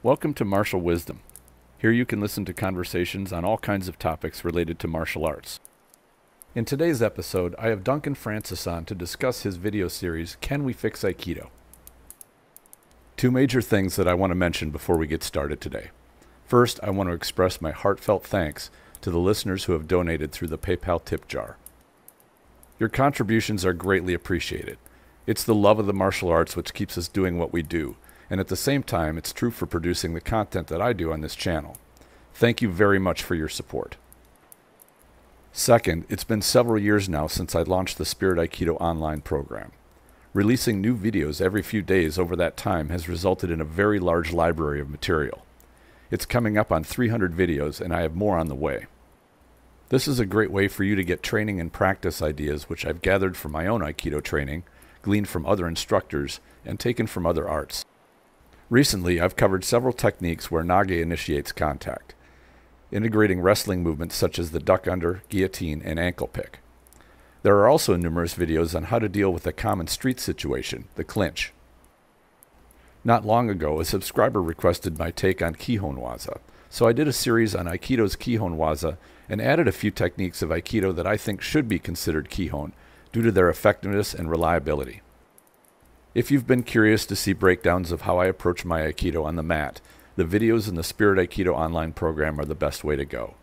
Welcome to Martial Wisdom. Here you can listen to conversations on all kinds of topics related to martial arts. In today's episode, I have Duncan Francis on to discuss his video series, Can We Fix Aikido? Two major things that I want to mention before we get started today. First, I want to express my heartfelt thanks to the listeners who have donated through the PayPal tip jar. Your contributions are greatly appreciated. It's the love of the martial arts which keeps us doing what we do, and at the same time, it's true for producing the content that I do on this channel. Thank you very much for your support. Second, it's been several years now since I launched the Spirit Aikido online program. Releasing new videos every few days over that time has resulted in a very large library of material. It's coming up on 300 videos, and I have more on the way. This is a great way for you to get training and practice ideas which I've gathered from my own Aikido training, gleaned from other instructors, and taken from other arts. Recently, I've covered several techniques where Nage initiates contact, integrating wrestling movements such as the duck under, guillotine, and ankle pick. There are also numerous videos on how to deal with a common street situation, the clinch. Not long ago, a subscriber requested my take on Kihon Waza, so I did a series on Aikido's Kihon Waza and added a few techniques of Aikido that I think should be considered Kihon due to their effectiveness and reliability. If you've been curious to see breakdowns of how I approach my Aikido on the mat, the videos in the Spirit Aikido online program are the best way to go.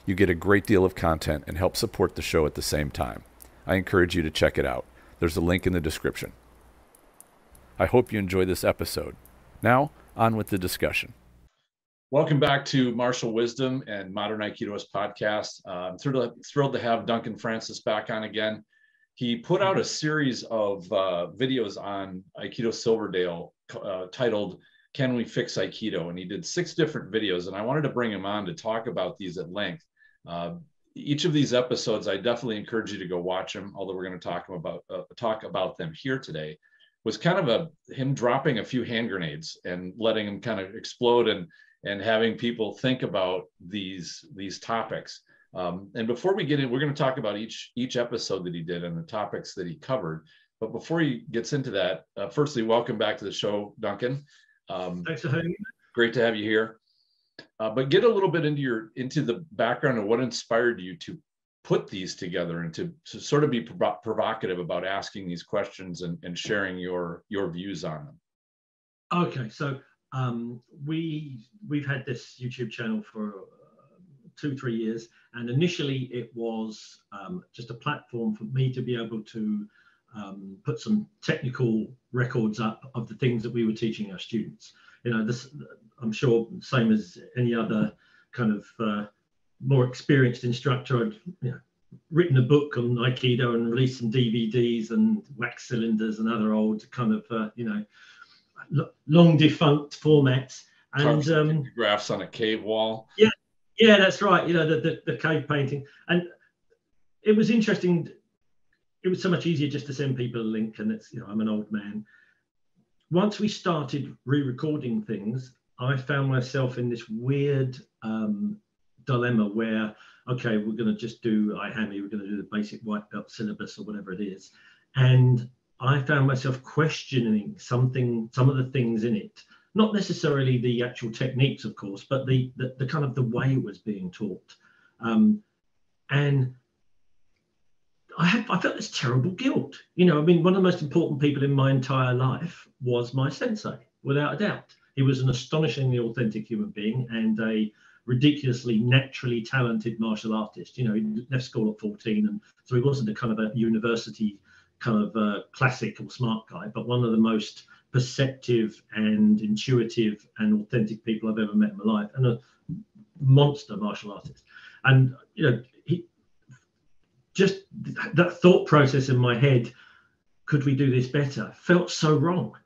You get a great deal of content and help support the show at the same time. I encourage you to check it out. There's a link in the description. I hope you enjoy this episode. Now, on with the discussion. Welcome back to Martial Wisdom and Modern Aikidoist podcast. I'm thrilled to have Duncan Francis back on again. He put out a series of videos on Aikido Silverdale titled, Can We Fix Aikido? And he did 6 different videos, and I wanted to bring him on to talk about these at length. Each of these episodes, I definitely encourage you to go watch them, although we're going to talk about them here today, was kind of him dropping a few hand grenades and letting them kind of explode and having people think about these topics. And before we get in, we're going to talk about each episode that he did and the topics that he covered. But before he gets into that, firstly, welcome back to the show, Duncan. Thanks for having me. Great to have you here. But get a little bit into the background of what inspired you to put these together and to sort of be provocative about asking these questions and sharing your views on them. Okay, so we've had this YouTube channel for 2-3 years, and initially it was just a platform for me to be able to put some technical records up of the things that we were teaching our students. You know, this, I'm sure, same as any other kind of more experienced instructor, I'd written a book on Aikido and released some DVDs and wax cylinders and other old kind of long defunct formats and graphs on a cave wall. Yeah, that's right. You know, the cave painting, and it was interesting. It was so much easier just to send people a link, and it's, I'm an old man. Once we started re-recording things, I found myself in this weird dilemma where, okay, we're going to just do IHAMI, we're going to do the basic white belt syllabus or whatever it is, and I found myself questioning some of the things in it. Not necessarily the actual techniques, of course, but the kind of the way it was being taught. And I felt this terrible guilt. I mean, one of the most important people in my entire life was my sensei, without a doubt. He was an astonishingly authentic human being and a ridiculously naturally talented martial artist. He left school at 14, and so he wasn't a kind of a university kind of classic or smart guy, but one of the most perceptive and intuitive and authentic people I've ever met in my life, and a monster martial artist. And he just, that thought process in my head, could we do this better, felt so wrong.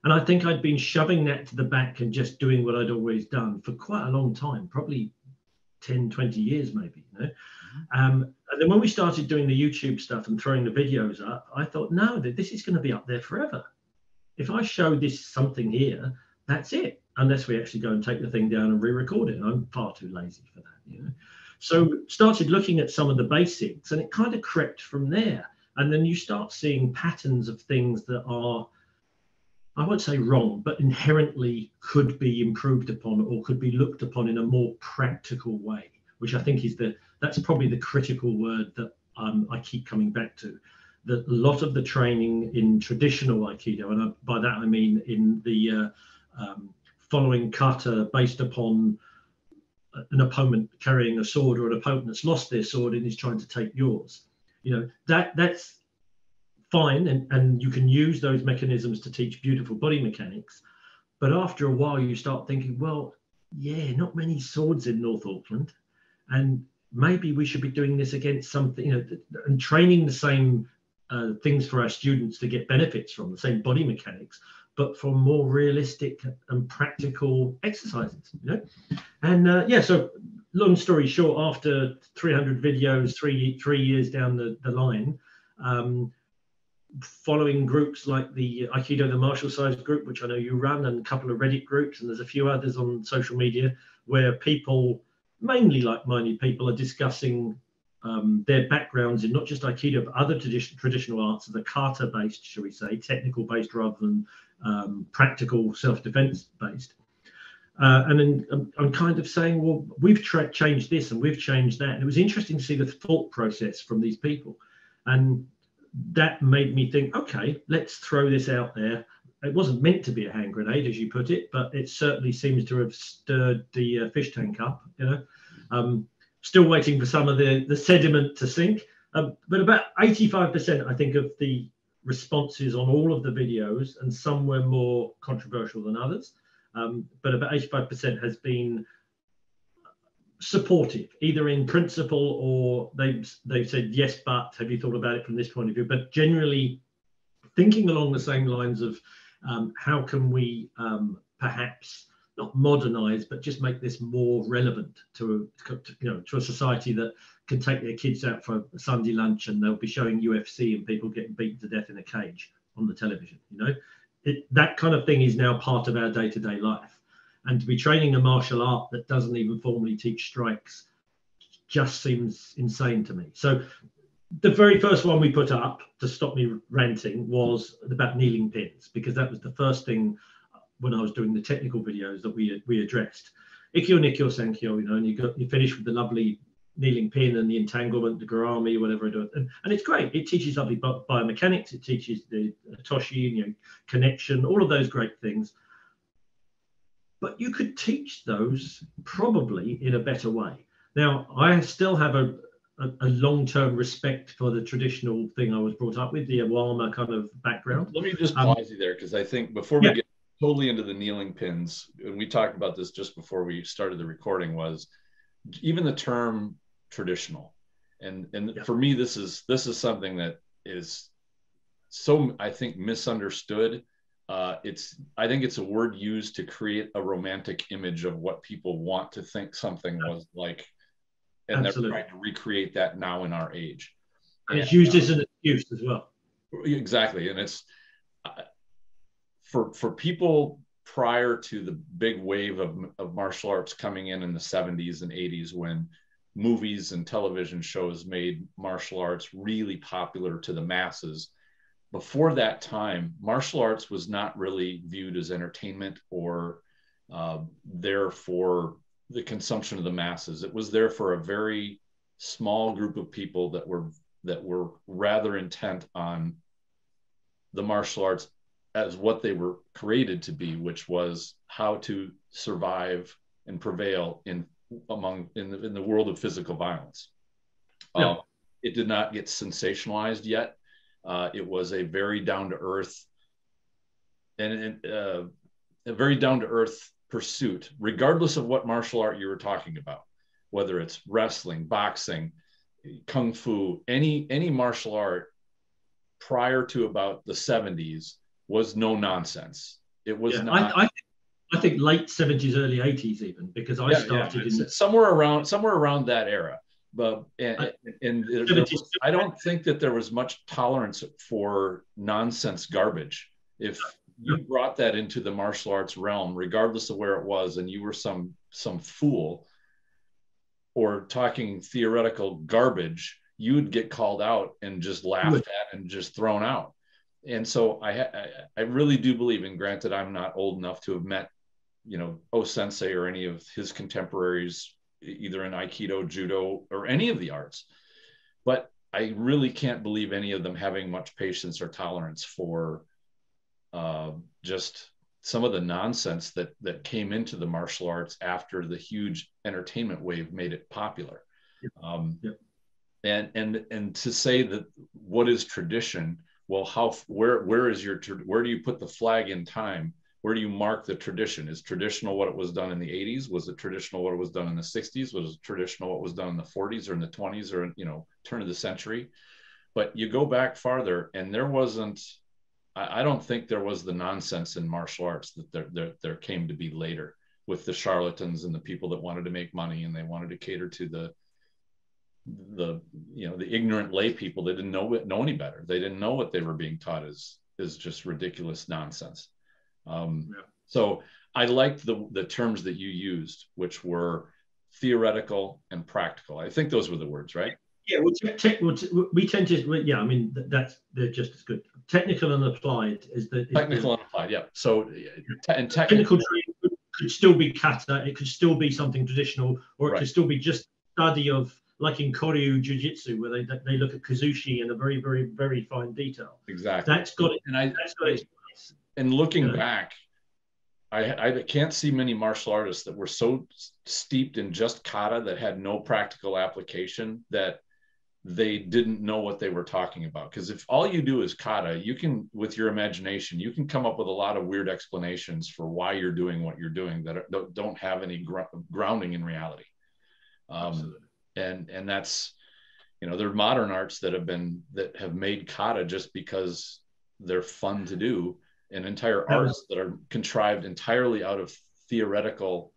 And I think I'd been shoving that to the back and just doing what I'd always done for quite a long time, probably 10-20 years maybe. And then when we started doing the YouTube stuff and throwing the videos up, I thought, no, this is going to be up there forever. If I show this something here, that's it, unless we actually go and take the thing down and re-record it. And I'm far too lazy for that, So started looking at some of the basics, and it kind of crept from there. And then you start seeing patterns of things that are I won't say wrong, but inherently could be improved upon or could be looked upon in a more practical way, which I think is that's probably the critical word that I keep coming back to. That a lot of the training in traditional Aikido, and by that I mean in the following kata based upon an opponent carrying a sword or an opponent that's lost their sword and is trying to take yours. That's fine, and you can use those mechanisms to teach beautiful body mechanics. But after a while, you start thinking, well, yeah, not many swords in North Auckland, and maybe we should be doing this against something, and training the same things for our students to get benefits from the same body mechanics, but for more realistic and practical exercises. And so long story short, after 300 videos, three years down the line, following groups like the Aikido, the martial science group, which I know you run, and a couple of Reddit groups, and there's a few others on social media where people, mainly like-minded people, are discussing their backgrounds in not just Aikido, but other traditional arts, the kata-based, shall we say, technical-based rather than practical self-defense-based. And then I'm kind of saying, well, we've changed this and we've changed that. And it was interesting to see the thought process from these people. And that made me think, okay, let's throw this out there. It wasn't meant to be a hand grenade, as you put it, but it certainly seems to have stirred the fish tank up. Still waiting for some of the sediment to sink. But about 85%, I think, of the responses on all of the videos, and some were more controversial than others, but about 85% has been supportive, either in principle or they've said, yes, but have you thought about it from this point of view? But generally thinking along the same lines of how can we perhaps not modernize, but just make this more relevant to a society that can take their kids out for a Sunday lunch and they'll be showing UFC and people getting beaten to death in a cage on the television. That kind of thing is now part of our day-to-day life. And to be training a martial art that doesn't even formally teach strikes just seems insane to me. So the very first one we put up, to stop me ranting, was about kneeling pins, because that was the first thing when I was doing the technical videos that we addressed. Ikkyo, Nikkyo, Sankyo, and you finish with the lovely kneeling pin and the entanglement, the gurami, whatever I do. And it's great. It teaches lovely biomechanics. It teaches the toshi, connection, all of those great things. But you could teach those probably in a better way. Now, I still have a long-term respect for the traditional thing I was brought up with, the Awama kind of background. Let me just pause you there, because I think before we get totally into the kneeling pins, and we talked about this just before we started the recording, was even the term traditional. And for me, this is something that is so, I think, misunderstood. I think it's a word used to create a romantic image of what people want to think something was like, and Absolutely. They're trying to recreate that now in our age. And it's used as an excuse as well. Exactly, and it's for people prior to the big wave of martial arts coming in the 70s and 80s, when movies and television shows made martial arts really popular to the masses. Before that time, martial arts was not really viewed as entertainment or there for the consumption of the masses. It was there for a very small group of people that were rather intent on the martial arts as what they were created to be, which was how to survive and prevail in the world of physical violence. Yeah. It did not get sensationalized yet. It was a very down-to-earth pursuit, regardless of what martial art you were talking about, whether it's wrestling, boxing, kung fu, any martial art prior to about the 70s was no nonsense. It was not. I think late 70s, early 80s even, because I started in somewhere around that era. But I don't think that there was much tolerance for nonsense garbage. If you brought that into the martial arts realm, regardless of where it was, and you were some fool or talking theoretical garbage, you would get called out and just laughed at and just thrown out. And so I really do believe, and granted, I'm not old enough to have met, O Sensei or any of his contemporaries, either in Aikido, Judo, or any of the arts. But I really can't believe any of them having much patience or tolerance for just some of the nonsense that came into the martial arts after the huge entertainment wave made it popular. Yep. And to say that what is tradition? Well, where do you put the flag in time? Where do you mark the tradition? Is traditional what it was done in the 80s? Was it traditional what it was done in the 60s? Was it traditional what was done in the 40s or in the 20s or turn of the century? But you go back farther, and there wasn't. I don't think there was the nonsense in martial arts that there came to be later, with the charlatans and the people that wanted to make money and they wanted to cater to the ignorant lay people. They didn't know any better. They didn't know what they were being taught is just ridiculous nonsense. So I liked the terms that you used, which were theoretical and practical. I think those were the words, right? Yeah, we tend to, I mean, they're just as good. Technical and applied is the technical and applied. Yeah. So and technical training could still be kata. It could still be something traditional, or it could still be just study of, like in Koryu Jiu-Jitsu, where they look at Kazushi in a very, very, very fine detail. Exactly. That's got it. And looking back, I can't see many martial artists that were so steeped in just kata that had no practical application that they didn't know what they were talking about. Because if all you do is kata, you can, with your imagination, you can come up with a lot of weird explanations for why you're doing what you're doing that don't have any grounding in reality. And that's, there are modern arts that have made kata just because they're fun to do, and entire arts that are contrived entirely out of theoretical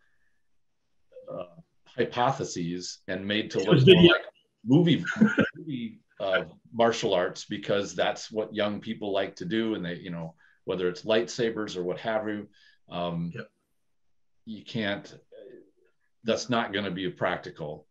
hypotheses and made to look more like movie martial arts, because that's what young people like to do. And they, whether it's lightsabers or what have you, you can't, that's not going to be a practical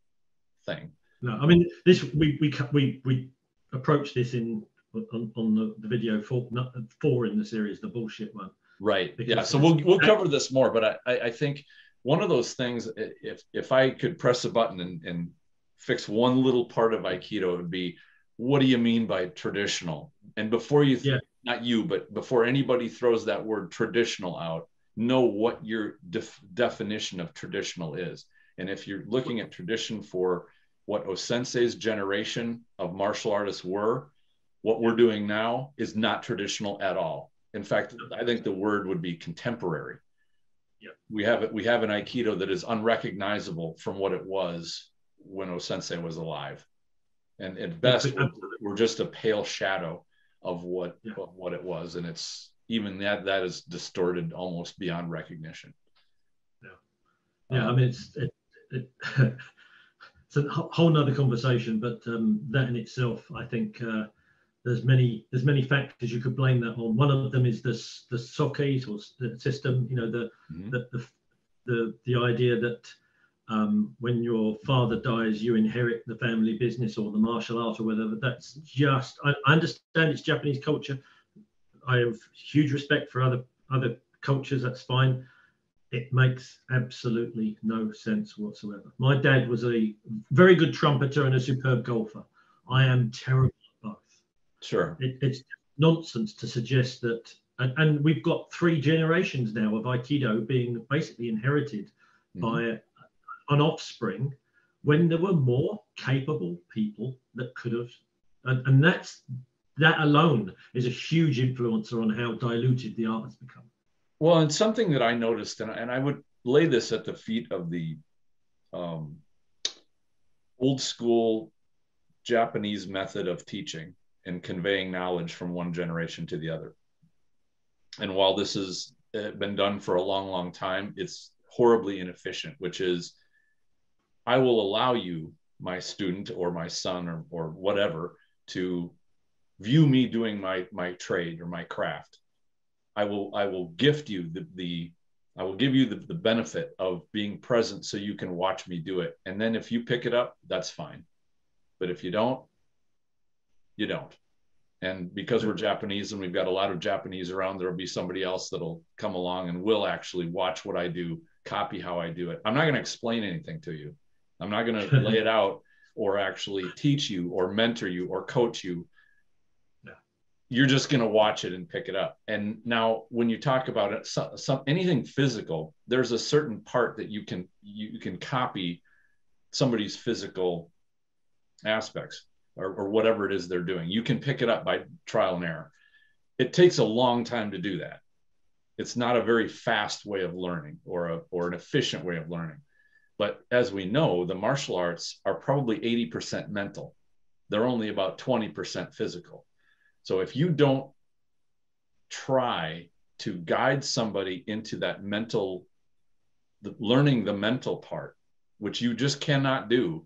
thing. No, I mean, this we approach this on the video four in the series, the bullshit one. Right. Yeah. So we'll cover this more, but I think one of those things, if I could press a button and fix one little part of Aikido, it would be, what do you mean by traditional? And before you, not you, but before anybody throws that word traditional out, know what your definition of traditional is. And if you're looking at tradition for what O-sensei's generation of martial artists were, what we're doing now is not traditional at all. In fact, I think the word would be contemporary. We have an Aikido that is unrecognizable from what it was when O-sensei was alive. And at best, we're just a pale shadow of what it was. And it's even that is distorted almost beyond recognition. I mean, it's a whole nother conversation, but that in itself, I think there's many factors you could blame that on. One of them is the soke or the system, the idea that when your father dies, you inherit the family business or the martial art or whatever. That's just, I understand it's Japanese culture. I have huge respect for other cultures. That's fine. It makes absolutely no sense whatsoever. My dad was a very good trumpeter and a superb golfer. I am terrible at both. Sure. It's nonsense to suggest that, and we've got 3 generations now of Aikido being basically inherited by an offspring, when there were more capable people that could have, and that alone is a huge influencer on how diluted the art has become. Well, and something that I noticed, and I would lay this at the feet of the old school Japanese method of teaching and conveying knowledge from one generation to the other. And while this has been done for a long, long time, it's horribly inefficient, which is, I will allow you, my student or my son or whatever, to view me doing my trade or my craft. I will gift you I will give you the benefit of being present so you can watch me do it. And then if you pick it up, that's fine. But if you don't, you don't. And because we're Japanese and we've got a lot of Japanese around, there'll be somebody else that'll come along and will actually watch what I do, copy how I do it. I'm not going to explain anything to you. I'm not going to lay it out or actually teach you or mentor you or coach you. You're just going to watch it and pick it up. And now when you talk about it, anything physical, there's a certain part that you can copy somebody's physical aspects or whatever it is they're doing. You can pick it up by trial and error. It takes a long time to do that. It's not a very fast way of learning or an efficient way of learning. But as we know, the martial arts are probably 80% mental. They're only about 20% physical. So if you don't try to guide somebody into that learning the mental part, which you just cannot do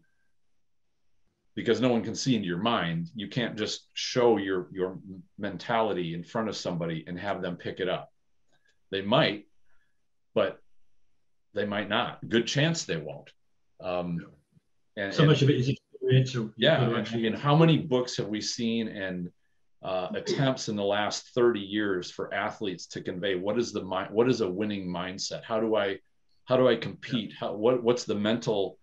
because no one can see into your mind, you can't just show your mentality in front of somebody and have them pick it up. They might, but they might not. Good chance they won't. And so much of it is experiential. Yeah, and how many books have we seen and attempts in the last 30 years for athletes to convey what is a winning mindset? How do I compete? What's the mental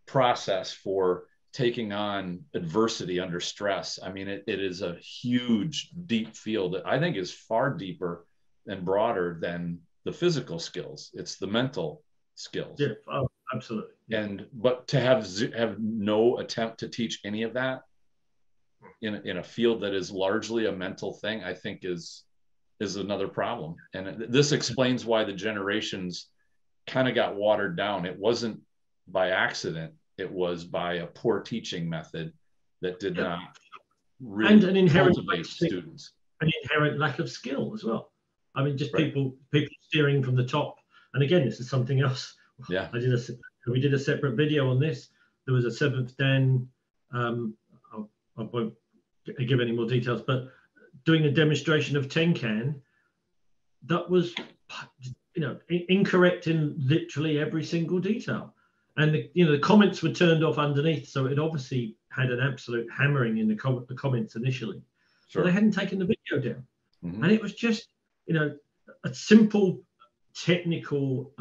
process for taking on adversity under stress? I mean, it is a huge, deep field that I think is far deeper and broader than the physical skills. It's the mental skills. Yeah, absolutely. But to have no attempt to teach any of that in a field that is largely a mental thing, I think is another problem. And this explains why the generations kind of got watered down. It wasn't by accident. It was by a poor teaching method that did not really and an inherent cultivate students. An inherent lack of skill as well. I mean, just people steering from the top. And again, this is something else. Yeah, we did a separate video on this. There was a seventh Dan. I won't give any more details, but doing a demonstration of Tenkan that was, incorrect in literally every single detail. And the comments were turned off underneath, so it obviously had an absolute hammering in the comments initially. Sure. But they hadn't taken the video down, and it was just a simple technical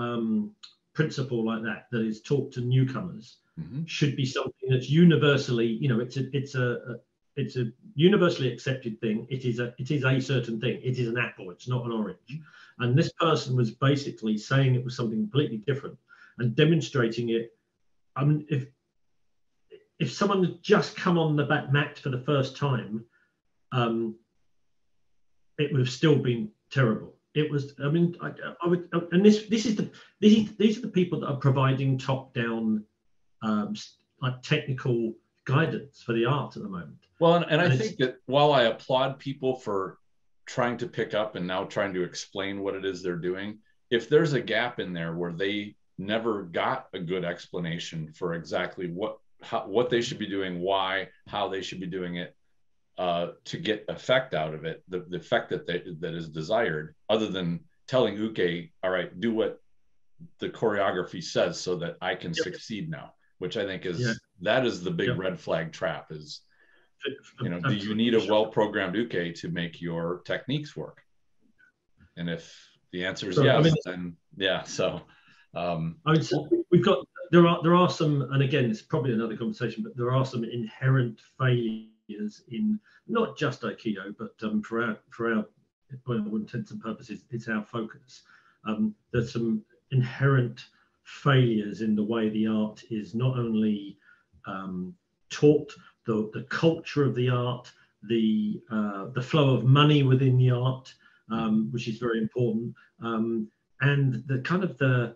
principle like that is taught to newcomers should be something that's universally, it's a universally accepted thing. It is a certain thing. It is an apple. It's not an orange. And this person was basically saying it was something completely different and demonstrating it. I mean, if someone had just come on the mat for the first time, it would have still been terrible. It was. I mean, I would. And these are the people that are providing top-down, like technical guidance for the art at the moment. Well, and I think that while I applaud people for trying to pick up and now trying to explain what it is they're doing, if there's a gap in there where they never got a good explanation for exactly what they should be doing, why, how they should be doing it, to get effect out of it, the effect that is desired, other than telling Uke, all right, do what the choreography says so that I can succeed now, which I think is that is the big red flag trap is, do you need a well-programmed Uke to make your techniques work? And if the answer is yes, then yeah. So so we've got there are some, and again, it's probably another conversation, but there are some inherent failures in not just Aikido, but for our well, all intents and purposes, it's our focus. There's some inherent failures in the way the art is not only taught, the culture of the art, the flow of money within the art, which is very important, and the kind of the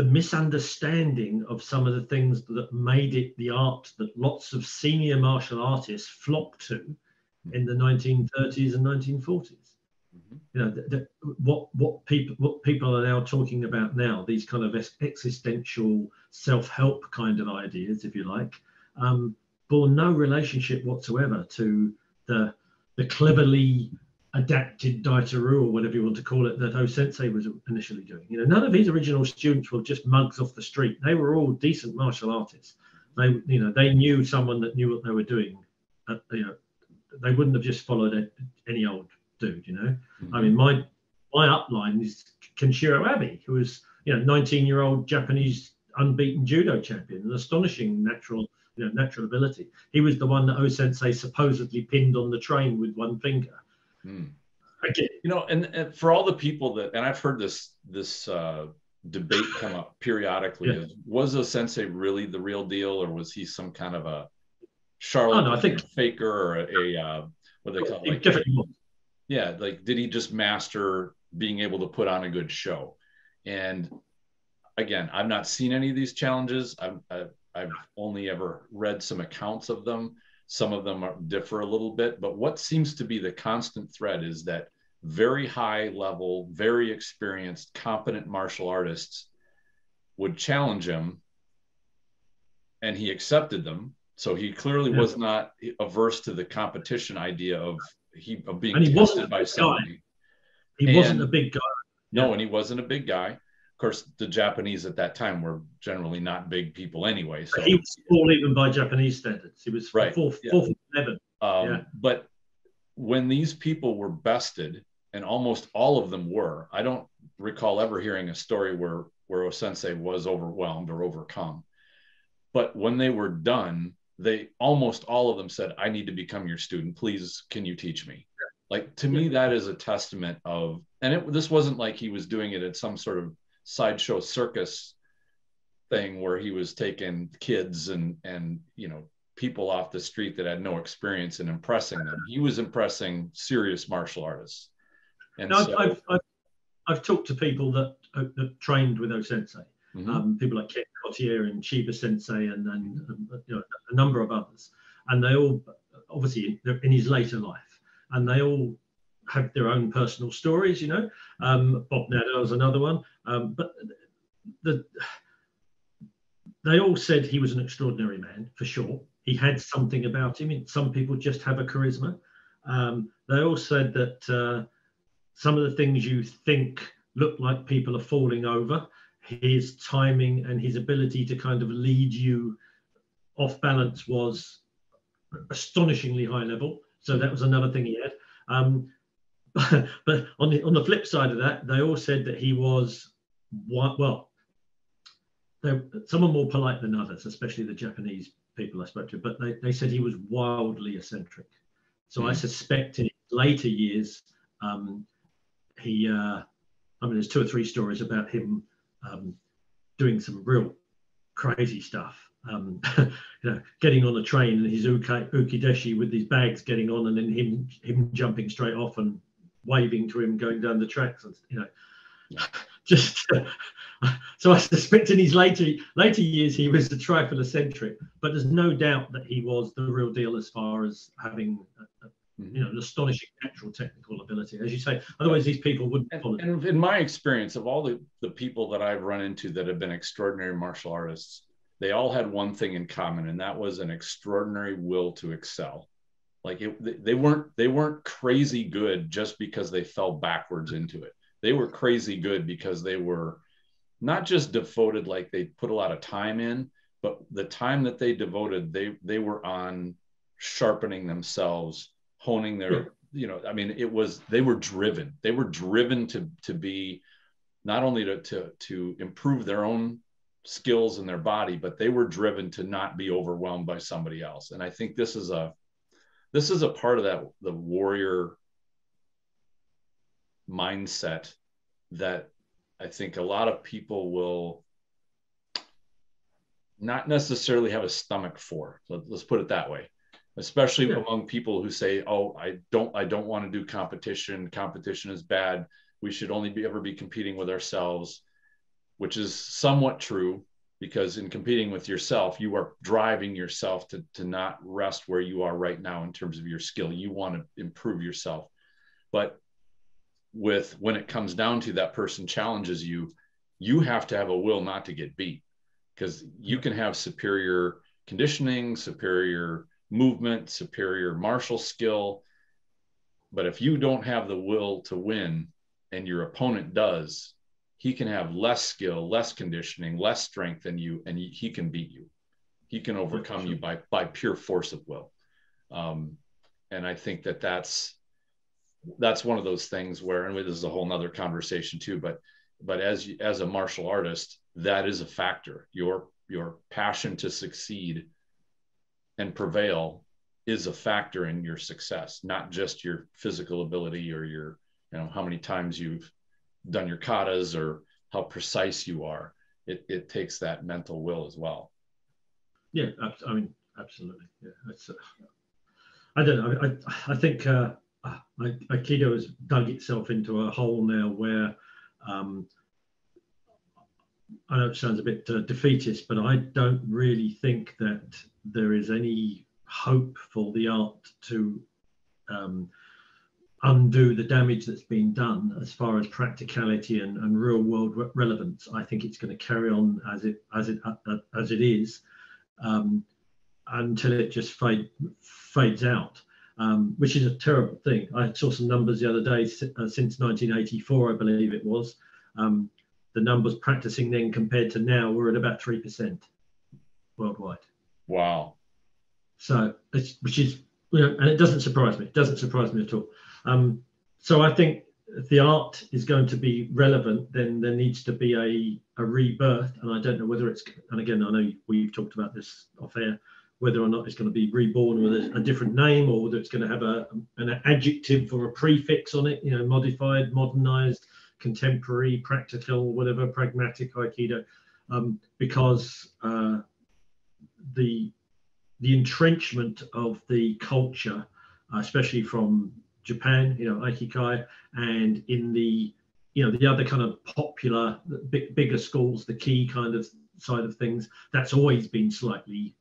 misunderstanding of some of the things that made it the art that lots of senior martial artists flocked to in the 1930s and 1940s. What people are now talking about now, these kind of existential self-help kind of ideas, if you like, bore no relationship whatsoever to the cleverly adapted Daitaru, or whatever you want to call it, that O-sensei was initially doing. None of his original students were just mugs off the street. They were all decent martial artists. They knew someone that knew what they were doing, they wouldn't have just followed any old dude, you know. Mm-hmm. I mean, my upline is Kenshiro Abe, who was, you know, 19-year-old Japanese unbeaten judo champion, an astonishing natural ability. He was the one that O-sensei supposedly pinned on the train with one finger. Mm. Again, you know, and for all the people that, and I've heard this debate come up periodically, Yeah. was O-sensei really the real deal, or was he some kind of a charlatan, I think faker, or a what they call it, like, yeah, like, did he just master being able to put on a good show? And again, I've not seen any of these challenges. I've only ever read some accounts of them. Some of them differ a little bit, but what seems to be the constant thread is that very high level, very experienced, competent martial artists would challenge him, and he accepted them. So he clearly was not averse to the competition idea of being tested by somebody. He wasn't a big guy. No, and he wasn't a big guy. Of course, the Japanese at that time were generally not big people anyway. So he was small even by Japanese standards. He was right. 4'11". But when these people were bested, and almost all of them were, I don't recall ever hearing a story where O-sensei was overwhelmed or overcome. But when they were done, they almost all of them said, "I need to become your student. Please, can you teach me?" Like, to me, that is a testament of, and this wasn't like he was doing it at some sort of sideshow circus thing where he was taking kids and you know, people off the street that had no experience in impressing them. He was impressing serious martial artists. And now, so, I've talked to people that trained with O-sensei, mm-hmm. People like Ken Cotier and Chiba Sensei and you know, a number of others, and they all, obviously, they're in his later life, and they all have their own personal stories, you know. Bob Nader was another one, but they all said he was an extraordinary man, for sure. He had something about him. Some people just have a charisma. They all said that some of the things you think look like people are falling over, his timing and his ability to kind of lead you off balance was astonishingly high level. So that was another thing he had. But on the flip side of that, they all said that he was, well, some are more polite than others, especially the Japanese people I spoke to, but they said he was wildly eccentric. So I suspect in his later years, there's 2 or 3 stories about him doing some real crazy stuff. You know, getting on a train and his ukideshi with his bags getting on, and then him jumping straight off and waving to him going down the tracks, and you know, just so I suspect in his later years he was a trifle eccentric, but there's no doubt that he was the real deal as far as having you know, an astonishing natural technical ability, as you say. Otherwise, these people wouldn't follow. And in my experience, of all the people that I've run into that have been extraordinary martial artists, they all had one thing in common, and that was an extraordinary will to excel. Like, they weren't crazy good just because they fell backwards into it. They were crazy good because they were not just devoted, like they put a lot of time in, but the time that they devoted, they were on sharpening themselves, honing their, you know, I mean, they were driven to be not only to improve their own skills in their body, but they were driven to not be overwhelmed by somebody else. And I think this is a part of the warrior mindset that I think a lot of people will not necessarily have a stomach for. Let's put it that way. Especially among people who say, "Oh, I don't want to do competition. Competition is bad. We should only ever be competing with ourselves," which is somewhat true, because in competing with yourself, you are driving yourself to not rest where you are right now in terms of your skill. You want to improve yourself. But when it comes down to that person challenges you, you have to have a will not to get beat, because you can have superior conditioning, superior movement, superior martial skill, but if you don't have the will to win and your opponent does, he can have less skill, less conditioning, less strength than you, and he can beat you. He can overcome you by pure force of will. And I think that that's one of those things where, and this is a whole nother conversation too, but as a martial artist, that is a factor. Your passion to succeed and prevail is a factor in your success, not just your physical ability or your, how many times you've done your katas or how precise you are. It takes that mental will as well. Yeah, I mean, absolutely. Yeah, it's, I don't know. I think Aikido has dug itself into a hole now where I know it sounds a bit defeatist, but I don't really think that there is any hope for the art to undo the damage that's been done as far as practicality and real world relevance. I think it's going to carry on as it is until it just fades out, which is a terrible thing. I saw some numbers the other day. Since 1984, I believe it was, the numbers practicing then compared to now were at about 3% worldwide. Wow. So which is, and it doesn't surprise me. It doesn't surprise me at all. So I think if the art is going to be relevant, then there needs to be a rebirth. And I don't know whether it's, and again, I know we've talked about this off air, whether or not it's going to be reborn with a different name, or whether it's going to have an adjective or a prefix on it, modified, modernized, contemporary, practical, whatever, pragmatic Aikido, because the entrenchment of the culture, especially from Japan, Aikikai, and in the other kind of popular, bigger schools, the key kind of side of things, that's always been slightly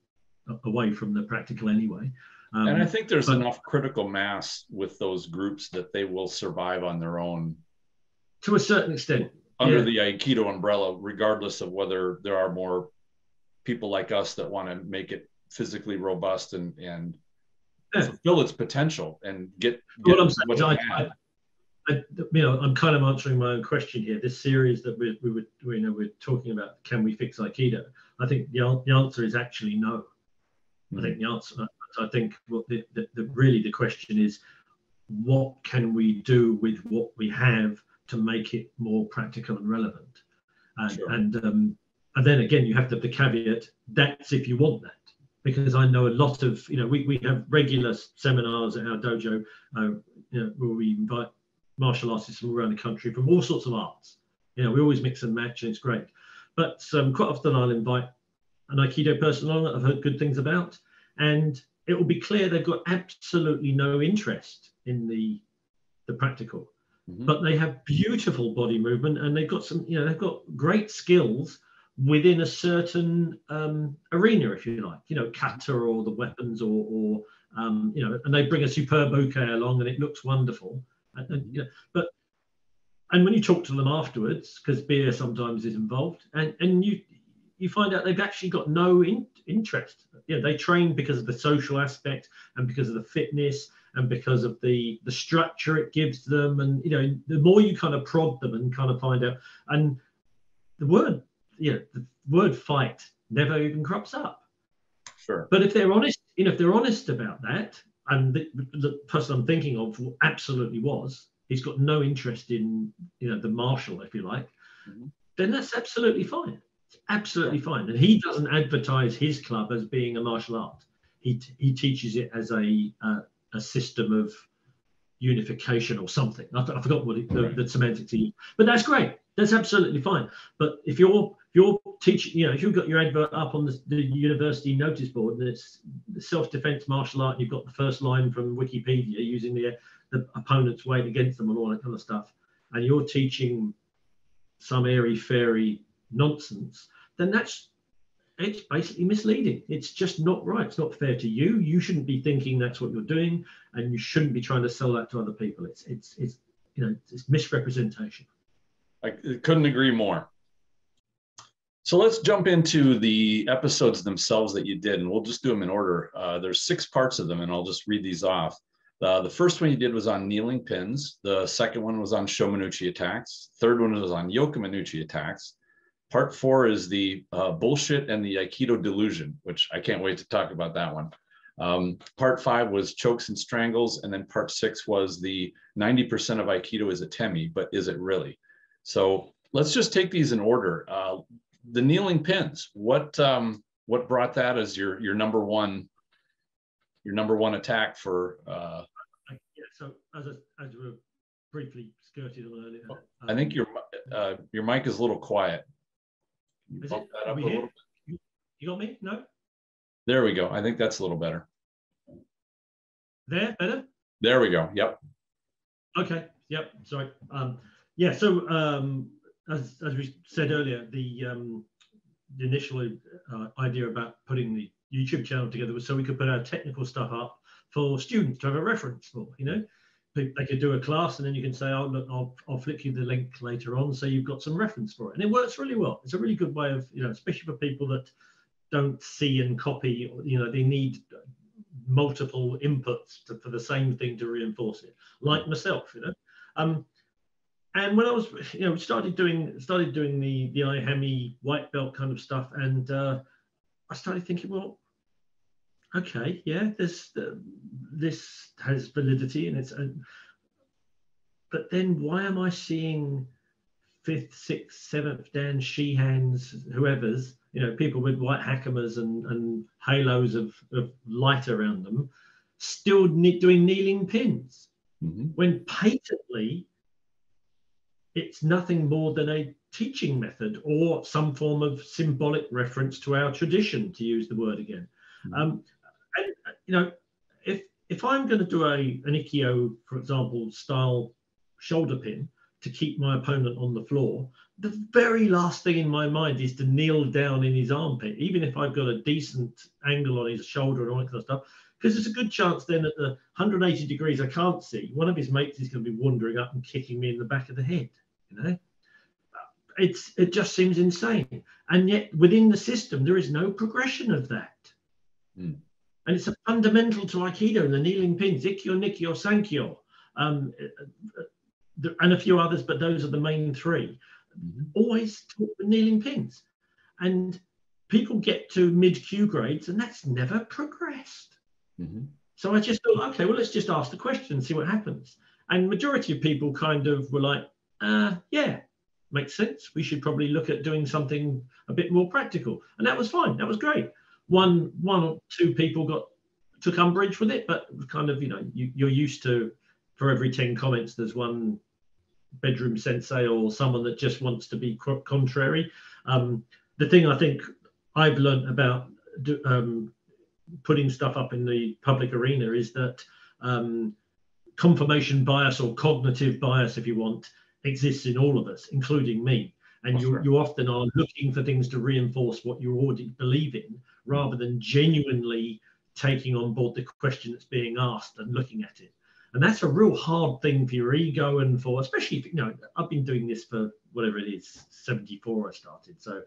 away from the practical anyway. And I think there's enough critical mass with those groups that they will survive on their own. To a certain extent. Under the Aikido umbrella, regardless of whether there are more people like us that want to make it physically robust and fulfill its potential and get what I'm saying is I'm kind of answering my own question here. This series that we're talking about, can we fix Aikido? I think the answer is actually no. I think the answer. I think what really the question is, what can we do with what we have to make it more practical and relevant? And sure. and then again, you have to have the caveat, that's if you want that. Because I know a lot of, we have regular seminars at our dojo, where we invite martial artists from around the country from all sorts of arts. We always mix and match, and it's great. But quite often I'll invite an Aikido person on that I've heard good things about, and it will be clear they've got absolutely no interest in the practical, but they have beautiful body movement, and they've got they've got great skills within a certain arena, if you like, kata or the weapons, or and they bring a superb uke along, and it looks wonderful. And when you talk to them afterwards, because beer sometimes is involved, and you find out they've actually got no interest. They train because of the social aspect, and because of the fitness, and because of the structure it gives them. And the more you kind of prod them and kind of find out, and the word fight never even crops up. Sure. But if they're honest, if they're honest about that, and the person I'm thinking of absolutely was, he's got no interest in the martial, if you like, then that's absolutely fine. It's absolutely fine. And he doesn't advertise his club as being a martial art. He teaches it as a system of unification or something. I forgot what the semantics he used, but that's great. That's absolutely fine. But if you're teaching, if you've got your advert up on the university notice board, and it's the self-defense martial art, and you've got the first line from Wikipedia using the opponent's weight against them and all that kind of stuff, and you're teaching some airy-fairy nonsense, then it's basically misleading. It's just not right. It's not fair to you. You shouldn't be thinking that's what you're doing, and you shouldn't be trying to sell that to other people. It's misrepresentation. I couldn't agree more. So let's jump into the episodes themselves that you did, and we'll just do them in order. There's 6 parts of them, and I'll just read these off. The first one you did was on kneeling pins. The second one was on Shomonuchi attacks. Third one was on Yokomanuchi attacks. Part 4 is the bullshit and the Aikido delusion, which I can't wait to talk about that one. Part 5 was chokes and strangles, and then part 6 was the 90% of Aikido is atemi, but is it really? So let's just take these in order. The kneeling pins. What brought that as your number one attack for? Yeah. So as we briefly skirted on earlier, I think your mic is a little quiet. Is it? Are we here? You got me? No. There we go. I think that's a little better. There, better? There we go. Yep. Okay. Yep. Sorry. Yeah. So as we said earlier, the initial idea about putting the YouTube channel together was so we could put our technical stuff up for students to have a reference for. You know, they could do a class, and then you can say, "Oh, look, I'll flick you the link later on, so you've got some reference for it." And it works really well. It's a really good way of, you know, especially for people that don't see and copy. You know, they need multiple inputs for the same thing to reinforce it, like myself, you know. And when I was, you know, started doing the IHAMI white belt kind of stuff, and I started thinking, well, okay, yeah, this has validity, and it's, but then why am I seeing 5th, 6th, 7th Dan Sheehan's, whoever's, you know, people with white hakamas and halos of light around them, still doing kneeling pins, when patently it's nothing more than a teaching method or some form of symbolic reference to our tradition, to use the word again. And you know, if I'm going to do an Ikkyo, for example, style shoulder pin to keep my opponent on the floor, the very last thing in my mind is to kneel down in his armpit, even if I've got a decent angle on his shoulder and all that kind of stuff, because there's a good chance then at the 180 degrees I can't see, one of his mates is going to be wandering up and kicking me in the back of the head. You know, it just seems insane, and yet within the system there is no progression of that. And it's a fundamental to Aikido and the kneeling pins, Ikkyo, Nikkyo, Sankyo, and a few others, but those are the main three. Always taught with kneeling pins, and people get to mid-Q grades and that's never progressed. So I just thought, okay, well, let's just ask the question and see what happens. And majority of people kind of were like, yeah, makes sense. We should probably look at doing something a bit more practical. And that was fine. That was great. One or two people took umbrage with it, but kind of, you know, you're used to, for every 10 comments, there's one bedroom sensei or someone that just wants to be contrary. The thing I think I've learned about putting stuff up in the public arena is that confirmation bias, or cognitive bias, if you want, exists in all of us, including me. And you often are looking for things to reinforce what you already believe in, rather than genuinely taking on board the question that's being asked and looking at it. And that's a real hard thing for your ego, and for, especially if, you know, I've been doing this for whatever it is, 74 I started. So,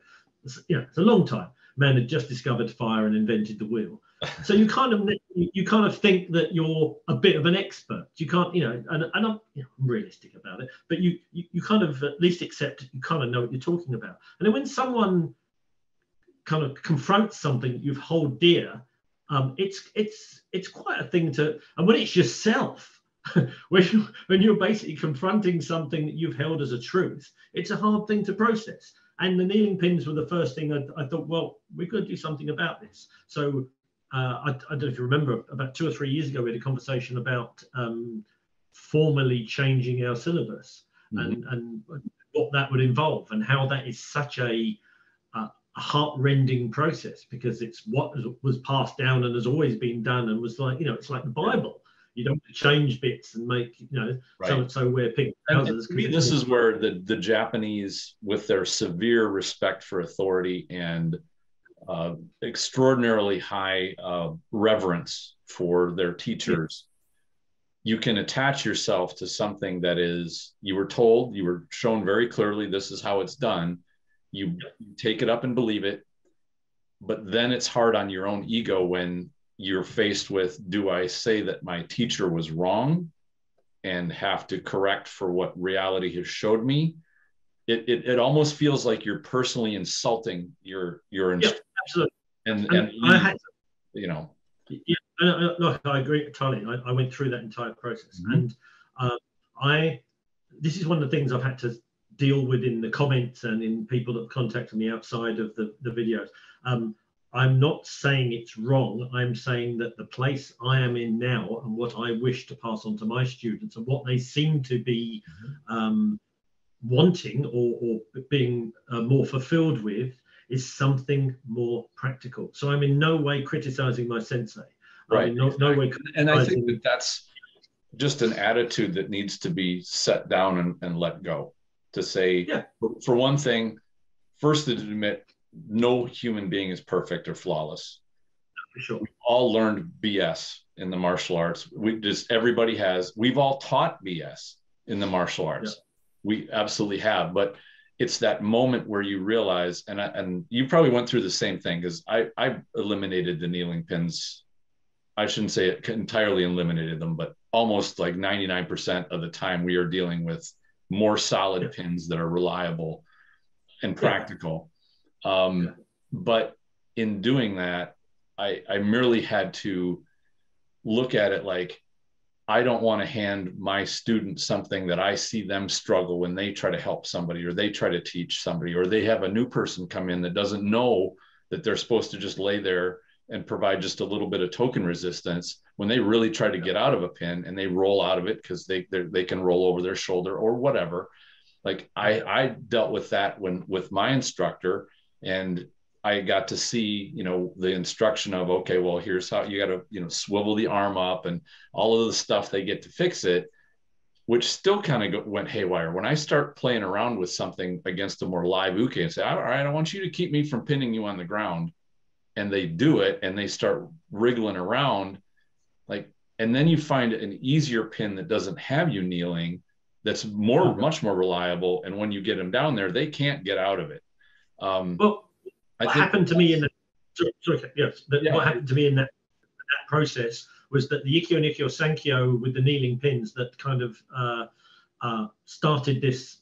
you know, it's a long time. Man had just discovered fire and invented the wheel. So you kind of think that you're a bit of an expert. You can't, you know, and I'm, you know, I'm realistic about it, but you kind of at least accept you kind of know what you're talking about. And then when someone kind of confronts something that you hold dear, it's quite a thing to, and when it's yourself, when you're basically confronting something that you've held as a truth, it's a hard thing to process. And the kneeling pins were the first thing I thought, well, we could do something about this. So I don't know if you remember, about 2 or 3 years ago, we had a conversation about formally changing our syllabus, and what that would involve, and how that is such a heart-rending process, because it's what was passed down and has always been done, and was like, you know, it's like the Bible. You don't change bits and make, you know, so and so wear pink trousers. To me, this is where the Japanese, with their severe respect for authority and extraordinarily high reverence for their teachers, you can attach yourself to something that is, you were shown very clearly, this is how it's done. You take it up and believe it, but then it's hard on your own ego when you're faced with, do I say that my teacher was wrong and have to correct for what reality has showed me? It almost feels like you're personally insulting your yeah, absolutely. And I had to, you know. Yeah, look, I agree entirely. I went through that entire process, Mm-hmm. and this is one of the things I've had to deal with in the comments and in people that contact me outside of the videos. I'm not saying it's wrong. I'm saying that the place I am in now and what I wish to pass on to my students and what they seem to be wanting or being more fulfilled with is something more practical. So I'm in no way criticizing my sensei. Right. No way. And I think that that's just an attitude that needs to be set down and let go. To say, yeah, for one thing, first to admit no human being is perfect or flawless. For sure. We've all learned BS in the martial arts. Everybody has. We've all taught BS in the martial arts. Yeah. We absolutely have. But it's that moment where you realize, and you probably went through the same thing, because I eliminated the kneeling pins. I shouldn't say it entirely eliminated them, but almost like 99% of the time we are dealing with more solid pins that are reliable and practical. But in doing that, I merely had to look at it like, I don't want to hand my students something that I see them struggle when they try to help somebody, or they try to teach somebody, or they have a new person come in that doesn't know that they're supposed to just lay there and provide just a little bit of token resistance, when they really try to get out of a pin and they roll out of it because they can roll over their shoulder or whatever. Like I dealt with that with my instructor, and I got to see, the instruction of, okay, well, here's how you got to, swivel the arm up and all of the stuff they get to fix it, which still kind of went haywire. When I start playing around with something against a more live uke and say, all right, I want you to keep me from pinning you on the ground. And they do it and they start wriggling around, and then you find an easier pin that doesn't have you kneeling, that's much more reliable. And when you get them down there, they can't get out of it. What happened to me in what happened to me in that process was that the Ikkyo Nikkyo Sankyo with the kneeling pins that kind of started this,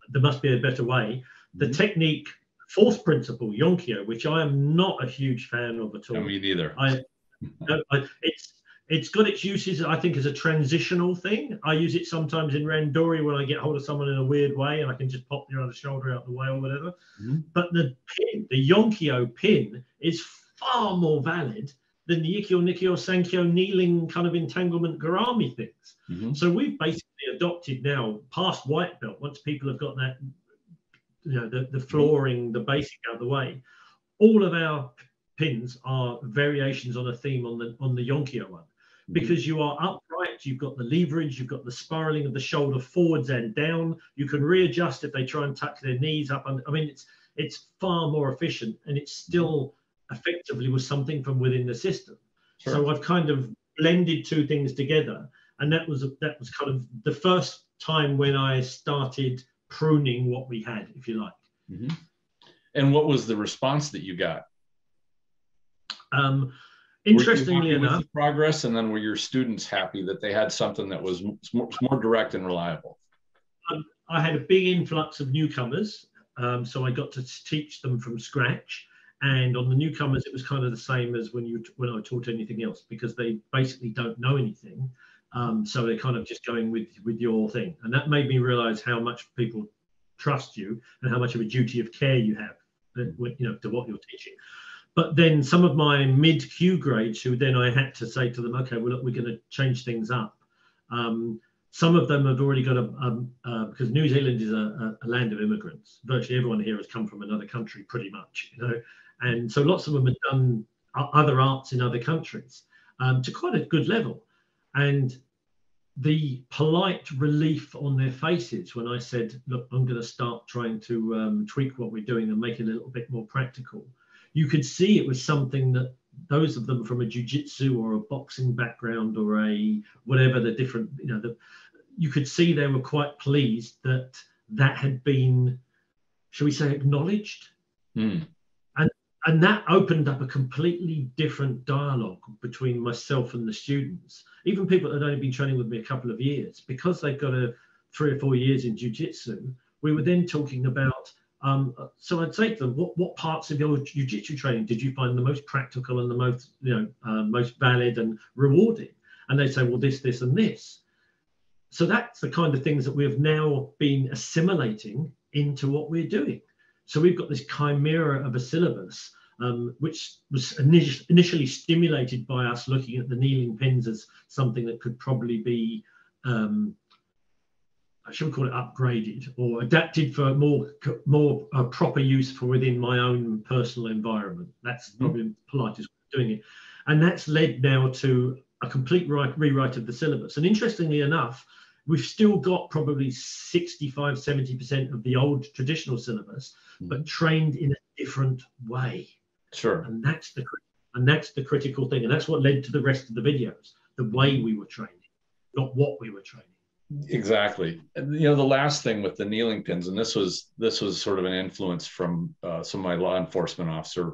there must be a better way. The technique, fourth principle, Yonkyo, which I am not a huge fan of at all. No, me neither. It's got its uses, I think, as a transitional thing. I use it sometimes in Randori when I get hold of someone in a weird way and I can just pop their other shoulder out the way or whatever. But the Yonkyo pin is far more valid than the Ikkyo Nikkyo Sankyo kneeling kind of entanglement garami things. So we've basically adopted now, past white belt, once people have got that, the flooring, the basic out of the way, all of our pins are variations on a theme on the Yonkyo one. Because you are upright, you've got the leverage, you've got the spiraling of the shoulder forwards and down. You can readjust if they try and tuck their knees up. I mean, it's far more efficient, and it still effectively was something from within the system. Sure. So I've kind of blended two things together, and that was kind of the first time when I started pruning what we had, if you like. And what was the response that you got? Interestingly enough, with the progress, and then were your students happy that they had something that was more direct and reliable? I had a big influx of newcomers, so I got to teach them from scratch. And on the newcomers, it was kind of the same as when I taught anything else, because they basically don't know anything, so they're kind of just going with your thing. And that made me realize how much people trust you and how much of a duty of care you have, to what you're teaching. But then some of my mid-Q grades, who then I had to say to them, okay, well, look, we're going to change things up. Some of them have already got because New Zealand is a land of immigrants. Virtually everyone here has come from another country, pretty much, and so lots of them have done other arts in other countries to quite a good level. And the polite relief on their faces when I said, look, I'm going to start trying to tweak what we're doing and make it a little bit more practical. You could see it was something that those of them from a jiu-jitsu or a boxing background or a whatever the different, you could see they were quite pleased that had been, shall we say, acknowledged. And that opened up a completely different dialogue between myself and the students. Even people that had only been training with me a couple of years, because they've got 3 or 4 years in jiu-jitsu, we were then talking about, So I'd say to them, what parts of your jiu-jitsu training did you find the most practical and the most, most valid and rewarding? And they'd say, well, this, and this. So that's the kind of things that we've now been assimilating into what we're doing. So we've got this chimera of a syllabus, which was initially stimulated by us looking at the kneeling pins as something that could probably be, I shouldn't call it upgraded, or adapted for more proper use for within my own personal environment. That's probably the politest way of doing it. And that's led now to a complete rewrite of the syllabus. And interestingly enough, we've still got probably 65, 70% of the old traditional syllabus, but trained in a different way. Sure. And that's the critical thing. And that's what led to the rest of the videos, the way we were training, not what we were training. Exactly. And, the last thing with the kneeling pins, and this was sort of an influence from some of my law enforcement officer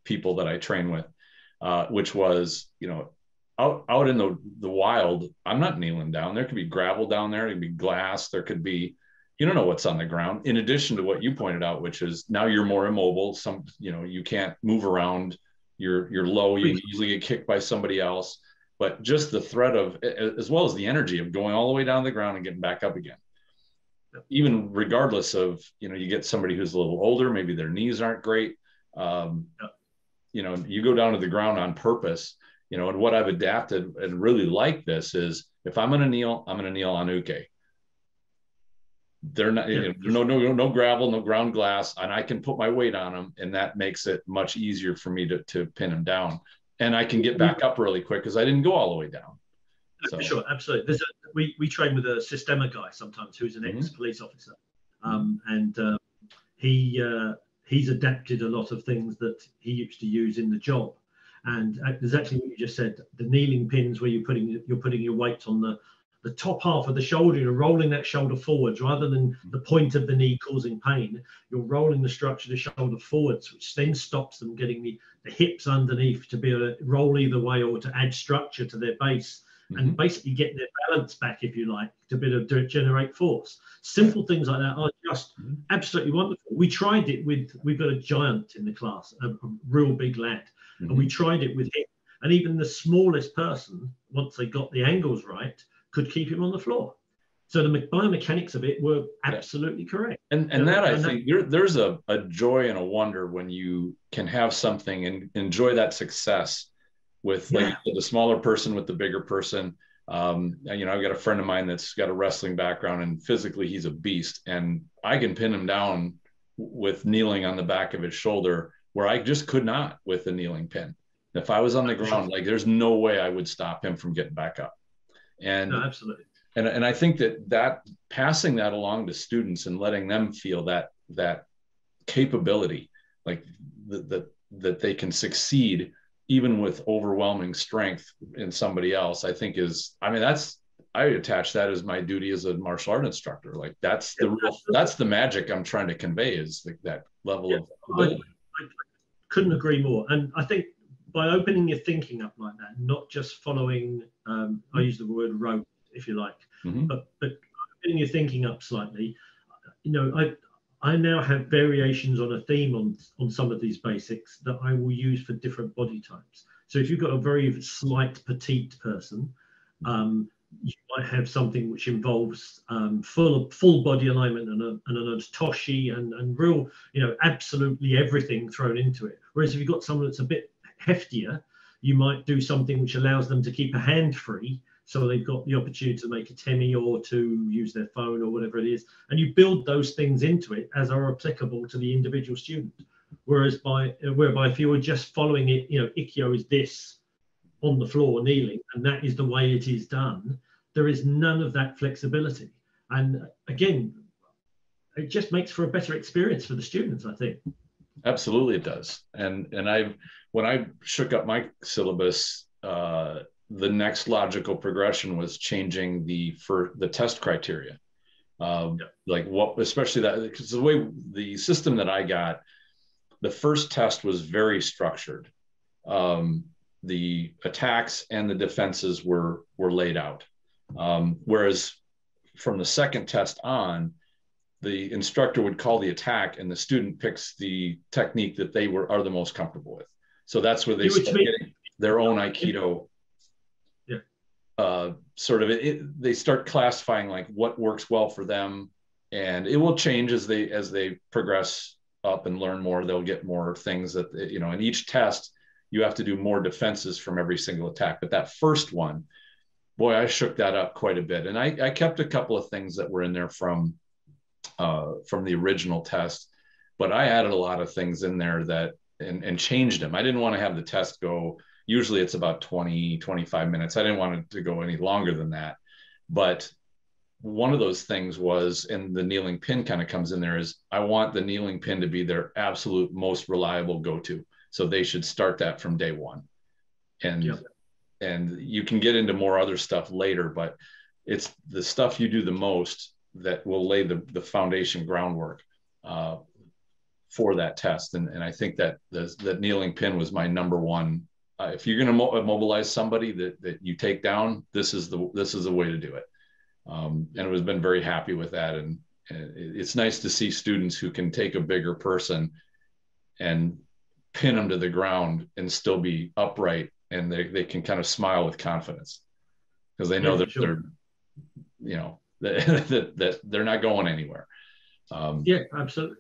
people that I train with, which was, out in the wild, I'm not kneeling down. There could be gravel down there. There could be glass. There could be, you don't know what's on the ground. In addition to what you pointed out, which is now you're more immobile. You can't move around. You're low. You can easily get kicked by somebody else. But just the threat of, as well as the energy of going all the way down to the ground and getting back up again. Even regardless of, you get somebody who's a little older, maybe their knees aren't great. You go down to the ground on purpose. And what I've adapted and really like this is, if I'm going to kneel, I'm going to kneel on uke. They're not, no gravel, no ground glass, and I can put my weight on them, and that makes it much easier for me to pin them down. And I can get back up really quick because I didn't go all the way down. So. Sure, absolutely. We train with a Systema guy sometimes who's an ex-police officer, and he's adapted a lot of things that he used to use in the job. And there's actually what you just said, the kneeling pins where you're putting your weight on the top half of the shoulder, you're rolling that shoulder forwards rather than the point of the knee causing pain. You're rolling the structure of the shoulder forwards, which then stops them getting the hips underneath to be able to roll either way or to add structure to their base and basically get their balance back, if you like, to be able to generate force. Simple things like that are just absolutely wonderful. We tried it we've got a giant in the class, a real big lad. And we tried it with him. And even the smallest person, once they got the angles right, could keep him on the floor. So the biomechanics of it were absolutely correct. And I think there's a joy and a wonder when you can have something and enjoy that success with like the smaller person with the bigger person. I've got a friend of mine that's got a wrestling background, and physically he's a beast. And I can pin him down with kneeling on the back of his shoulder, where I just could not with the kneeling pin. If I was on the ground, there's no way I would stop him from getting back up. And no, absolutely. And I think that passing that along to students and letting them feel that capability, like that they can succeed even with overwhelming strength in somebody else, I think I attach that as my duty as a martial art instructor. Like that's the magic I'm trying to convey, is like that level of ability. I couldn't agree more. And I think by opening your thinking up like that, not just following, I use the word rote, if you like, but opening your thinking up slightly, I now have variations on a theme on some of these basics that I will use for different body types. So if you've got a very slight petite person, you might have something which involves full body alignment and an otoshi and real, absolutely everything thrown into it. Whereas if you've got someone that's a bit heftier, you might do something which allows them to keep a hand free, so they've got the opportunity to make a temi or to use their phone or whatever it is. And you build those things into it as are applicable to the individual student. Whereby if you were just following it, Ikkyo is this on the floor kneeling, and that is the way it is done, there is none of that flexibility. And again, it just makes for a better experience for the students, I think. Absolutely it does. And when I shook up my syllabus, the next logical progression was changing the test criteria. Like what, especially that, because the way the system that I got, the first test was very structured. The attacks and the defenses were laid out. Whereas from the second test on, the instructor would call the attack, and the student picks the technique that they are the most comfortable with. So that's where they start getting their own Aikido. Sort of they start classifying like what works well for them, and it will change as they progress up and learn more. They'll get more things that, you know, in each test you have to do more defenses from every single attack. But that first one, boy, I shook that up quite a bit, and I kept a couple of things that were in there from the original test, but I added a lot of things in there that and changed them. I didn't want to have the test go. Usually it's about 20, 25 minutes. I didn't want it to go any longer than that. But one of those things was, and the kneeling pin kind of comes in there, is I want the kneeling pin to be their absolute most reliable go-to. So they should start that from day one. And and you can get into more other stuff later, but it's the stuff you do the most that will lay the foundation groundwork for that test. And I think that that kneeling pin was my number one. If you're going to mobilize somebody that you take down, this is the way to do it. And it has been very happy with that. And it's nice to see students who can take a bigger person and pin them to the ground and still be upright, and they can kind of smile with confidence because they know that they're, you know, that they're not going anywhere. Yeah, absolutely.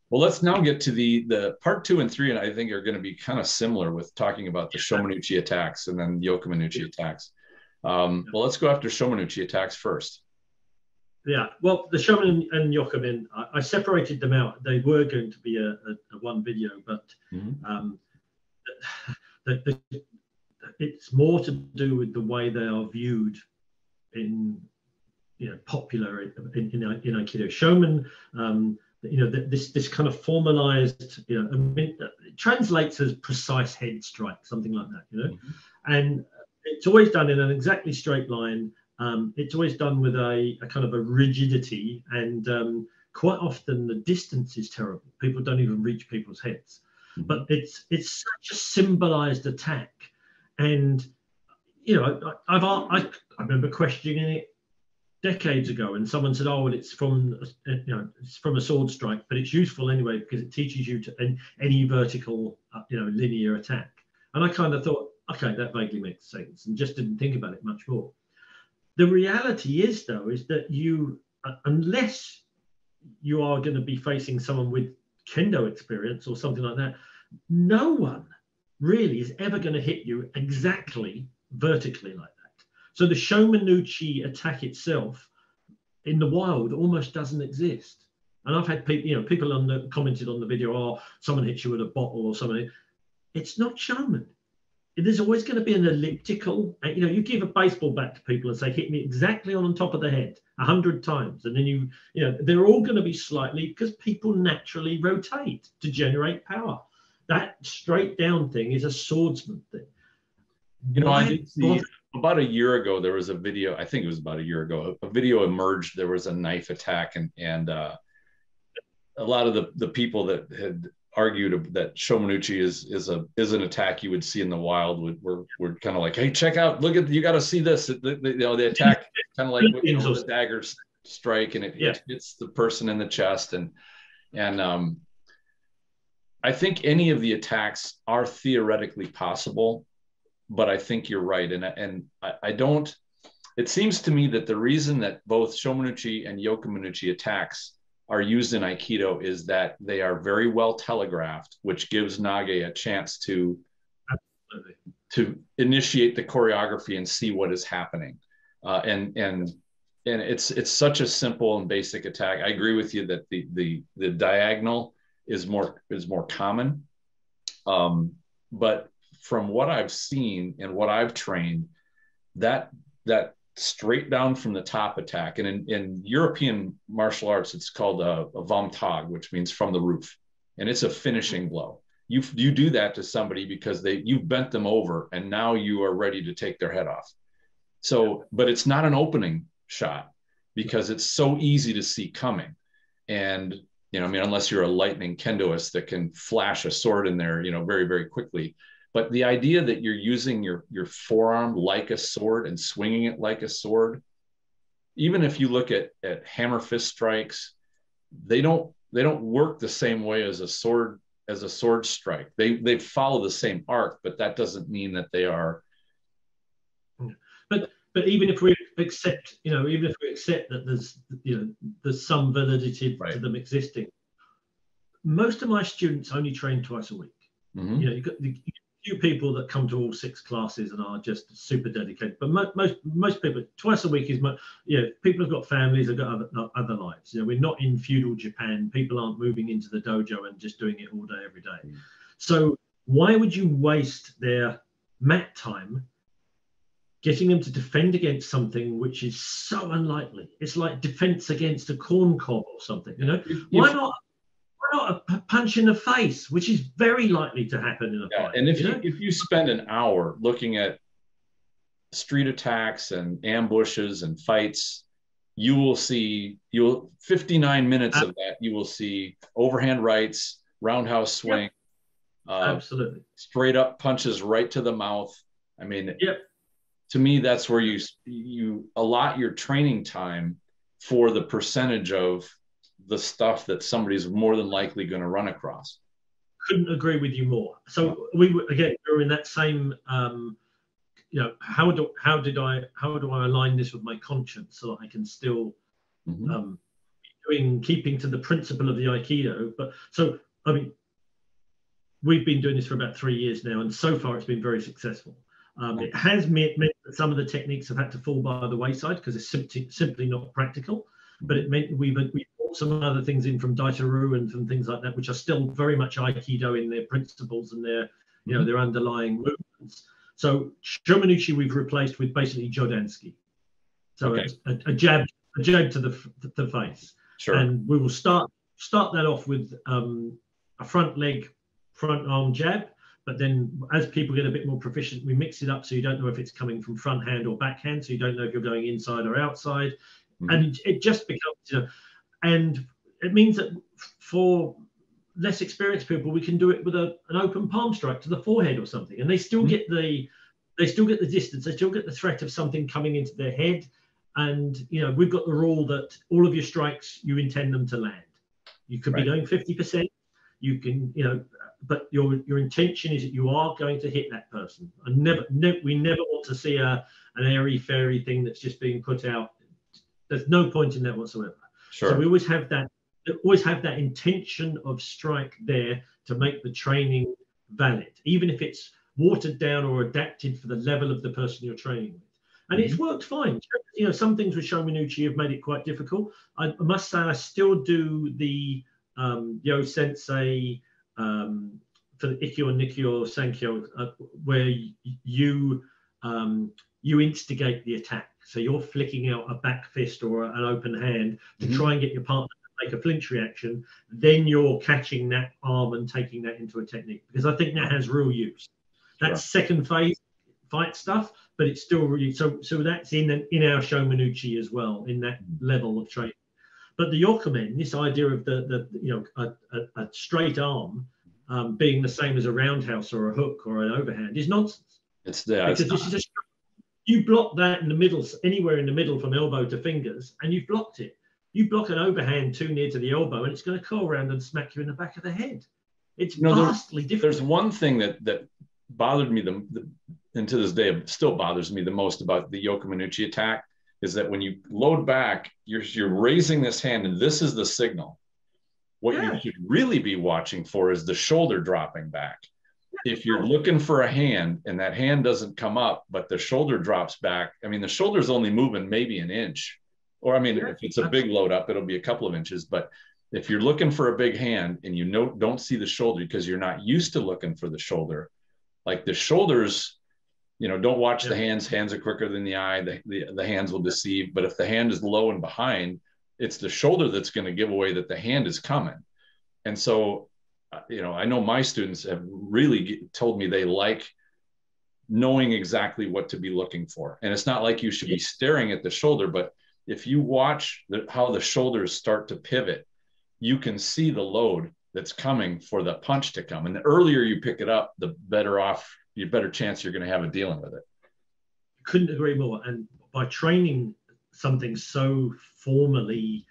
Well, let's now get to the part 2 and 3, and I think are going to be kind of similar with talking about the Shomonuchi attacks and then Yokomanuchi attacks. Well, let's go after Shomonuchi attacks first. Yeah, well, the Shomen and Yokomin, I separated them out. They were going to be a one video, but it's more to do with the way they are viewed in, you know, popular in Aikido. Shomen, you know, this kind of formalized, you know, I mean, it translates as precise head strike, something like that, you know, and it's always done in an exactly straight line. It's always done with a kind of a rigidity, and quite often the distance is terrible. People don't even reach people's heads, but it's such a symbolized attack. And, you know, I remember questioning it decades ago, and someone said, oh, well, it's from, you know, it's from a sword strike, but it's useful anyway because it teaches you to any vertical, you know, linear attack. And I kind of thought, okay, that vaguely makes sense, and just didn't think about it much more. The reality is, though, is that you, unless you are going to be facing someone with kendo experience or something like that, no one really is ever going to hit you exactly vertically like that. So the Shomonuchi attack itself in the wild almost doesn't exist. And I've had people, you know, people commented on the video, oh, someone hits you with a bottle or something. It's not Shomen. There's always going to be an elliptical, you know, you give a baseball bat to people and say, hit me exactly on top of the head 100 times. And then you know, they're all going to be slightly, because people naturally rotate to generate power. That straight down thing is a swordsman thing. You know, I did see about a year ago, there was a video, I think it was about a year ago, a video emerged, there was a knife attack, and a lot of the people that had argued that Shomonuchi is an attack you would see in the wild were kind of like, hey, check out, look at, you got to see this. You know, the attack kind of like, you know, the dagger strike, and it hits the person in the chest, and I think any of the attacks are theoretically possible, but I think you're right, and I don't. It seems to me that the reason that both Shomonuchi and Yokomanuchi attacks are used in Aikido is that they are very well telegraphed, which gives Nage a chance to initiate the choreography and see what is happening. And it's such a simple and basic attack. I agree with you that the diagonal is more common. But from what I've seen and what I've trained, that straight down from the top attack. And in European martial arts, it's called a vom tag, which means from the roof. And it's a finishing blow. You do that to somebody because you've bent them over and now you are ready to take their head off. So, but it's not an opening shot because it's so easy to see coming. And, you know, I mean, unless you're a lightning kendoist that can flash a sword in there, you know, very, very quickly. But the idea that you're using your forearm like a sword and swinging it like a sword, even if you look at hammer fist strikes, they don't work the same way as a sword strike. They follow the same arc, but that doesn't mean that they are. But even if we accept, even if we accept that there's some validity to them existing, most of my students only train twice a week. Mm-hmm. You've got the few people that come to all 6 classes and are just super dedicated, but most people twice a week is people have got families, have got other lives. We're not in feudal Japan. People aren't moving into the dojo and just doing it all day every day. Mm-hmm. So why would you waste their mat time getting them to defend against something which is so unlikely? It's like defense against a corn cob or something. Why not a punch in the face, which is very likely to happen in a fight? And if you spend an hour looking at street attacks and ambushes and fights, you will see 59 minutes of that. You will see overhand rights, roundhouse swing, absolutely straight up punches right to the mouth. I mean, to me, that's where you allot your training time for the percentage of the stuff that somebody's more than likely going to run across. Couldn't agree with you more. So we were in that same, how do I align this with my conscience so that I can still keeping to the principle of the Aikido. But so, I mean, we've been doing this for about 3 years now, and so far it's been very successful. It has meant that some of the techniques have had to fall by the wayside because it's simply not practical. But it meant we brought some other things in from Daitaru and from things like that, which are still very much Aikido in their principles and their, their underlying movements. So Shomonuchi we've replaced with basically Jodansky. So a jab to the face. Sure. And we will start that off with a front arm jab. But then as people get a bit more proficient, we mix it up so you don't know if it's coming from front hand or backhand. So you don't know if you're going inside or outside. Mm-hmm. And it just becomes, and it means that for less experienced people, we can do it with an open palm strike to the forehead or something. And they still get the distance. They still get the threat of something coming into their head. And, we've got the rule that all of your strikes, you intend them to land. You could be going 50%. You can, but your intention is that you are going to hit that person. And we never want to see an airy fairy thing that's just being put out. There's no point in that whatsoever. Sure. So we always have that intention of strike there to make the training valid, even if it's watered down or adapted for the level of the person you're training with. And it's worked fine. Some things with Shomonuchi have made it quite difficult. I must say I still do the Yo Sensei for the Ikkyo and Nikkyo Sankyo, where you instigate the attack. So you're flicking out a back fist or an open hand to try and get your partner to make a flinch reaction. Then you're catching that arm and taking that into a technique, because I think that has real use. That's second phase fight stuff, but it's still really so that's in our Shomonuchi as well, in that level of training. But the Yokomen, this idea of a straight arm being the same as a roundhouse or a hook or an overhand is nonsense. You block that in the middle, anywhere in the middle from elbow to fingers, and you've blocked it. You block an overhand too near to the elbow, and it's going to curl around and smack you in the back of the head. It's vastly different. There's one thing that bothered me, and to this day still bothers me the most about the Shomonuchi attack, is that when you load back, you're raising this hand, and this is the signal. What you should really be watching for is the shoulder dropping back. If you're looking for a hand and that hand doesn't come up, but the shoulder drops back, I mean, the shoulder's only moving maybe an inch. Or, I mean, if it's a big load up, it'll be a couple of inches. But if you're looking for a big hand and don't see the shoulder because you're not used to looking for the shoulder, like the shoulders, don't watch the hands. Hands are quicker than the eye. The hands will deceive. But if the hand is low and behind, it's the shoulder that's going to give away that the hand is coming. And so, I know my students have really told me they like knowing exactly what to be looking for. And it's not like you should be staring at the shoulder, but if you watch how the shoulders start to pivot, you can see the load that's coming for the punch to come. And the earlier you pick it up, the better chance you're going to have of dealing with it. Couldn't agree more. And by training something so formally,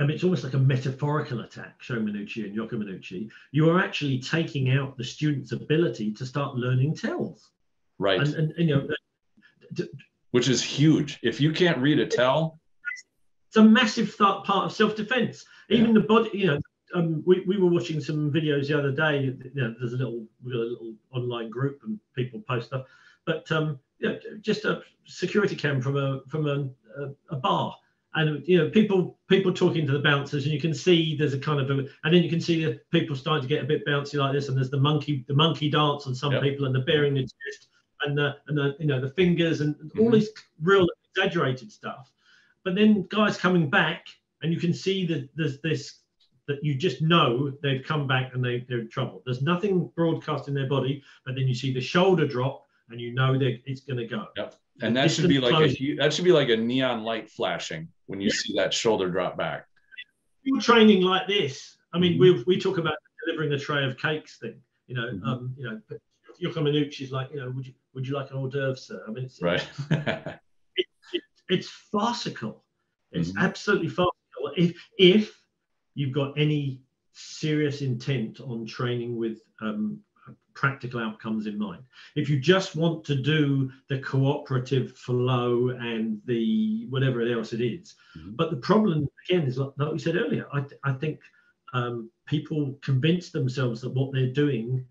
I mean, it's almost like a metaphorical attack, Shomonuchi and Yokomanuchi. You are actually taking out the student's ability to start learning tells. Right. And you know, which is huge. If you can't read a tell, it's a massive part of self-defense. Even the body, you know, we were watching some videos the other day. You know, we've got a little online group and people post stuff, but you know, just a security cam from a bar. And you know, people talking to the bouncers, and you can see there's a kind of and then you can see the people starting to get a bit bouncy like this, and there's the monkey dance on some people, and the bearing the chest, and the you know, the fingers, and all this real exaggerated stuff. But then guys coming back, and you can see that there's this, that you just know they've come back and they're in trouble. There's nothing broadcast in their body, but then you see the shoulder drop, and you know that it's going to go. Yep. And that should be like a neon light flashing when you see that shoulder drop back. You're training like this. I mean, we talk about delivering a tray of cakes thing. You know, you know, but Yokomanuchi's like, you know, would you like an hors d'oeuvre, sir? I mean, it's right. it's farcical. It's absolutely farcical. If you've got any serious intent on training with practical outcomes in mind. If you just want to do the cooperative flow and the whatever else it is, but the problem again is like we said earlier. I think people convince themselves that what they're doing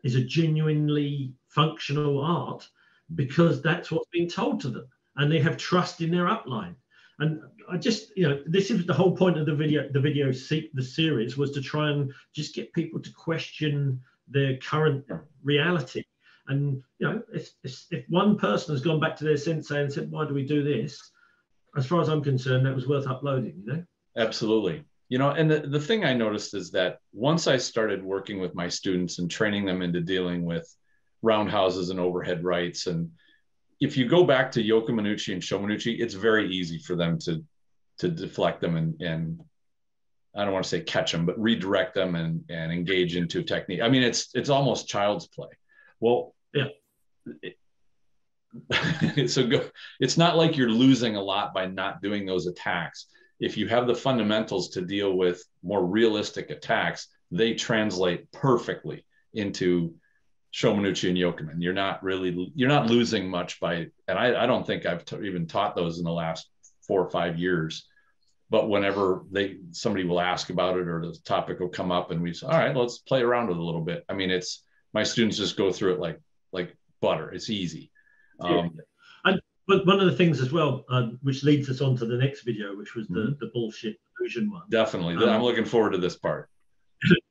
is a genuinely functional art because that's what's being told to them, and they have trust in their upline. And I just, you know, this is the whole point of the series was to try and just get people to question their current reality. And you know, if one person has gone back to their sensei and said, why do we do this, as far as I'm concerned, that was worth uploading, you know. Absolutely. You know, and the thing I noticed is that once I started working with my students and training them into dealing with roundhouses and overhead rights, and if you go back to Yokomanuchi and Shomonuchi, it's very easy for them to deflect them and I don't want to say catch them, but redirect them and engage into technique. I mean, it's almost child's play. Well, yeah. It's not like you're losing a lot by not doing those attacks. If you have the fundamentals to deal with more realistic attacks, they translate perfectly into Shomonuchi and Yokomen. You're not losing much by, and I don't think I've even taught those in the last 4 or 5 years. But whenever somebody will ask about it or the topic will come up and we say, all right, let's play around with it a little bit. I mean, my students just go through it like butter. It's easy. But one of the things as well, which leads us on to the next video, which was the bullshit illusion one. Definitely. I'm looking forward to this part.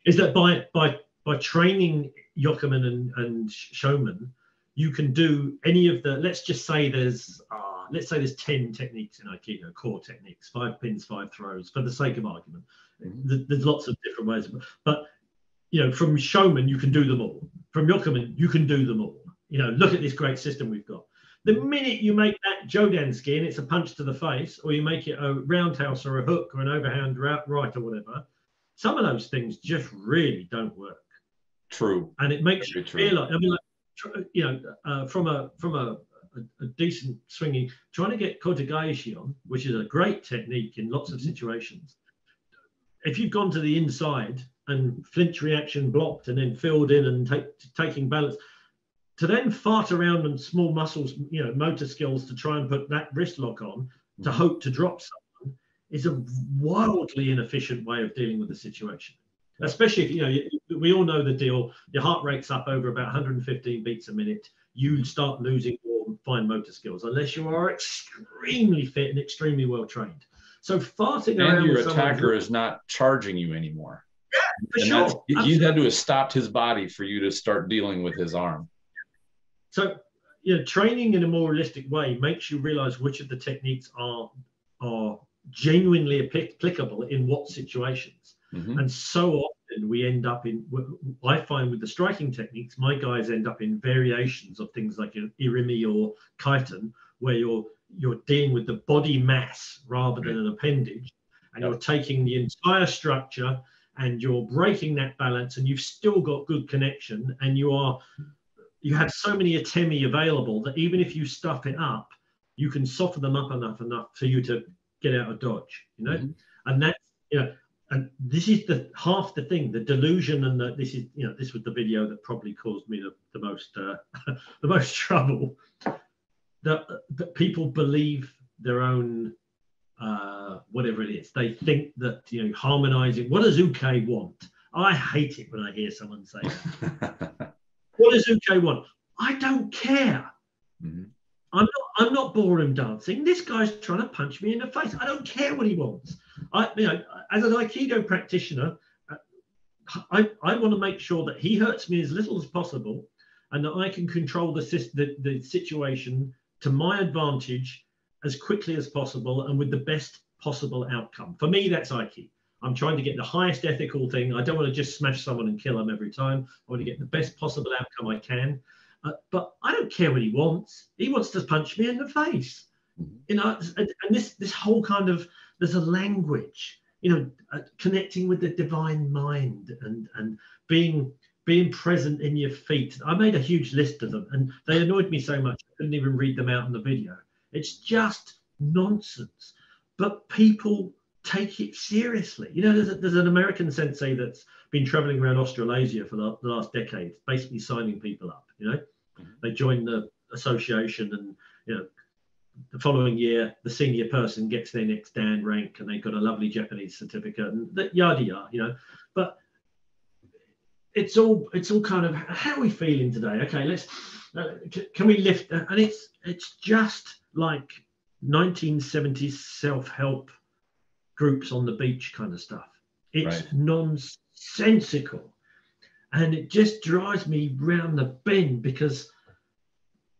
Is that by training Yokomen and Shomen, you can do any of the, let's say there's 10 techniques in Aikido, core techniques, 5 pins, 5 throws, for the sake of argument. There's lots of different ways, but you know, from Shomen, you can do them all. From Yokomen, you can do them all. You know, look at this great system we've got. The minute you make that Jodan skin, it's a punch to the face, or you make it a roundhouse or a hook or an overhand right or whatever. Some of those things just really don't work. True. And it makes you feel like, I mean, like, you know, from a decent swinging, trying to get Kotagaishi on, which is a great technique in lots of situations. If you've gone to the inside and flinch reaction blocked and then filled in and taking balance, to then fart around on small muscles, you know, motor skills to try and put that wrist lock on to hope to drop someone is a wildly inefficient way of dealing with the situation. Especially if, you know, we all know the deal. Your heart rate's up over about 115 beats a minute. You start losing your fine motor skills unless you are extremely fit and extremely well trained. So farting around, and your attacker is not charging you anymore. Yeah, for sure. He had to have stopped his body for you to start dealing with his arm. So, you know, training in a more realistic way makes you realize which of the techniques are genuinely applicable in what situations. And so often we end up in, I find with the striking techniques, my guys end up in variations of things like irimi or kaiten, where you're dealing with the body mass rather than an appendage, and you're taking the entire structure and you're breaking that balance, and you've still got good connection, and you have so many atemi available that even if you stuff it up, you can soften them up enough for you to get out of dodge, you know. And that's, and this is the half the thing, the delusion, and this is, this was the video that probably caused me the most the most trouble. That people believe their own whatever it is. They think that harmonizing. What does Uke want? I hate it when I hear someone say that. What does Uke want? I don't care. Mm-hmm. I'm not ballroom dancing. This guy's trying to punch me in the face. I don't care what he wants. As an Aikido practitioner, I want to make sure that he hurts me as little as possible, and that I can control the situation to my advantage as quickly as possible and with the best possible outcome. For me, that's Aiki. I'm trying to get the highest ethical thing. I don't want to just smash someone and kill them every time. I want to get the best possible outcome I can. But I don't care what he wants. He wants to punch me in the face. And this whole kind of, there's a language, connecting with the divine mind and being present in your feet. I made a huge list of them, and they annoyed me so much I couldn't even read them out in the video. It's just nonsense. But people take it seriously. There's an American sensei that's been traveling around Australasia for the last decade, basically signing people up. They join the association, and the following year the senior person gets their next Dan rank, and they've got a lovely Japanese certificate, and yada yada. But it's all kind of, how are we feeling today? Okay, let's can we lift? And it's just like 1970s self-help groups on the beach kind of stuff. It's right. Nonsensical. And it just drives me round the bend, because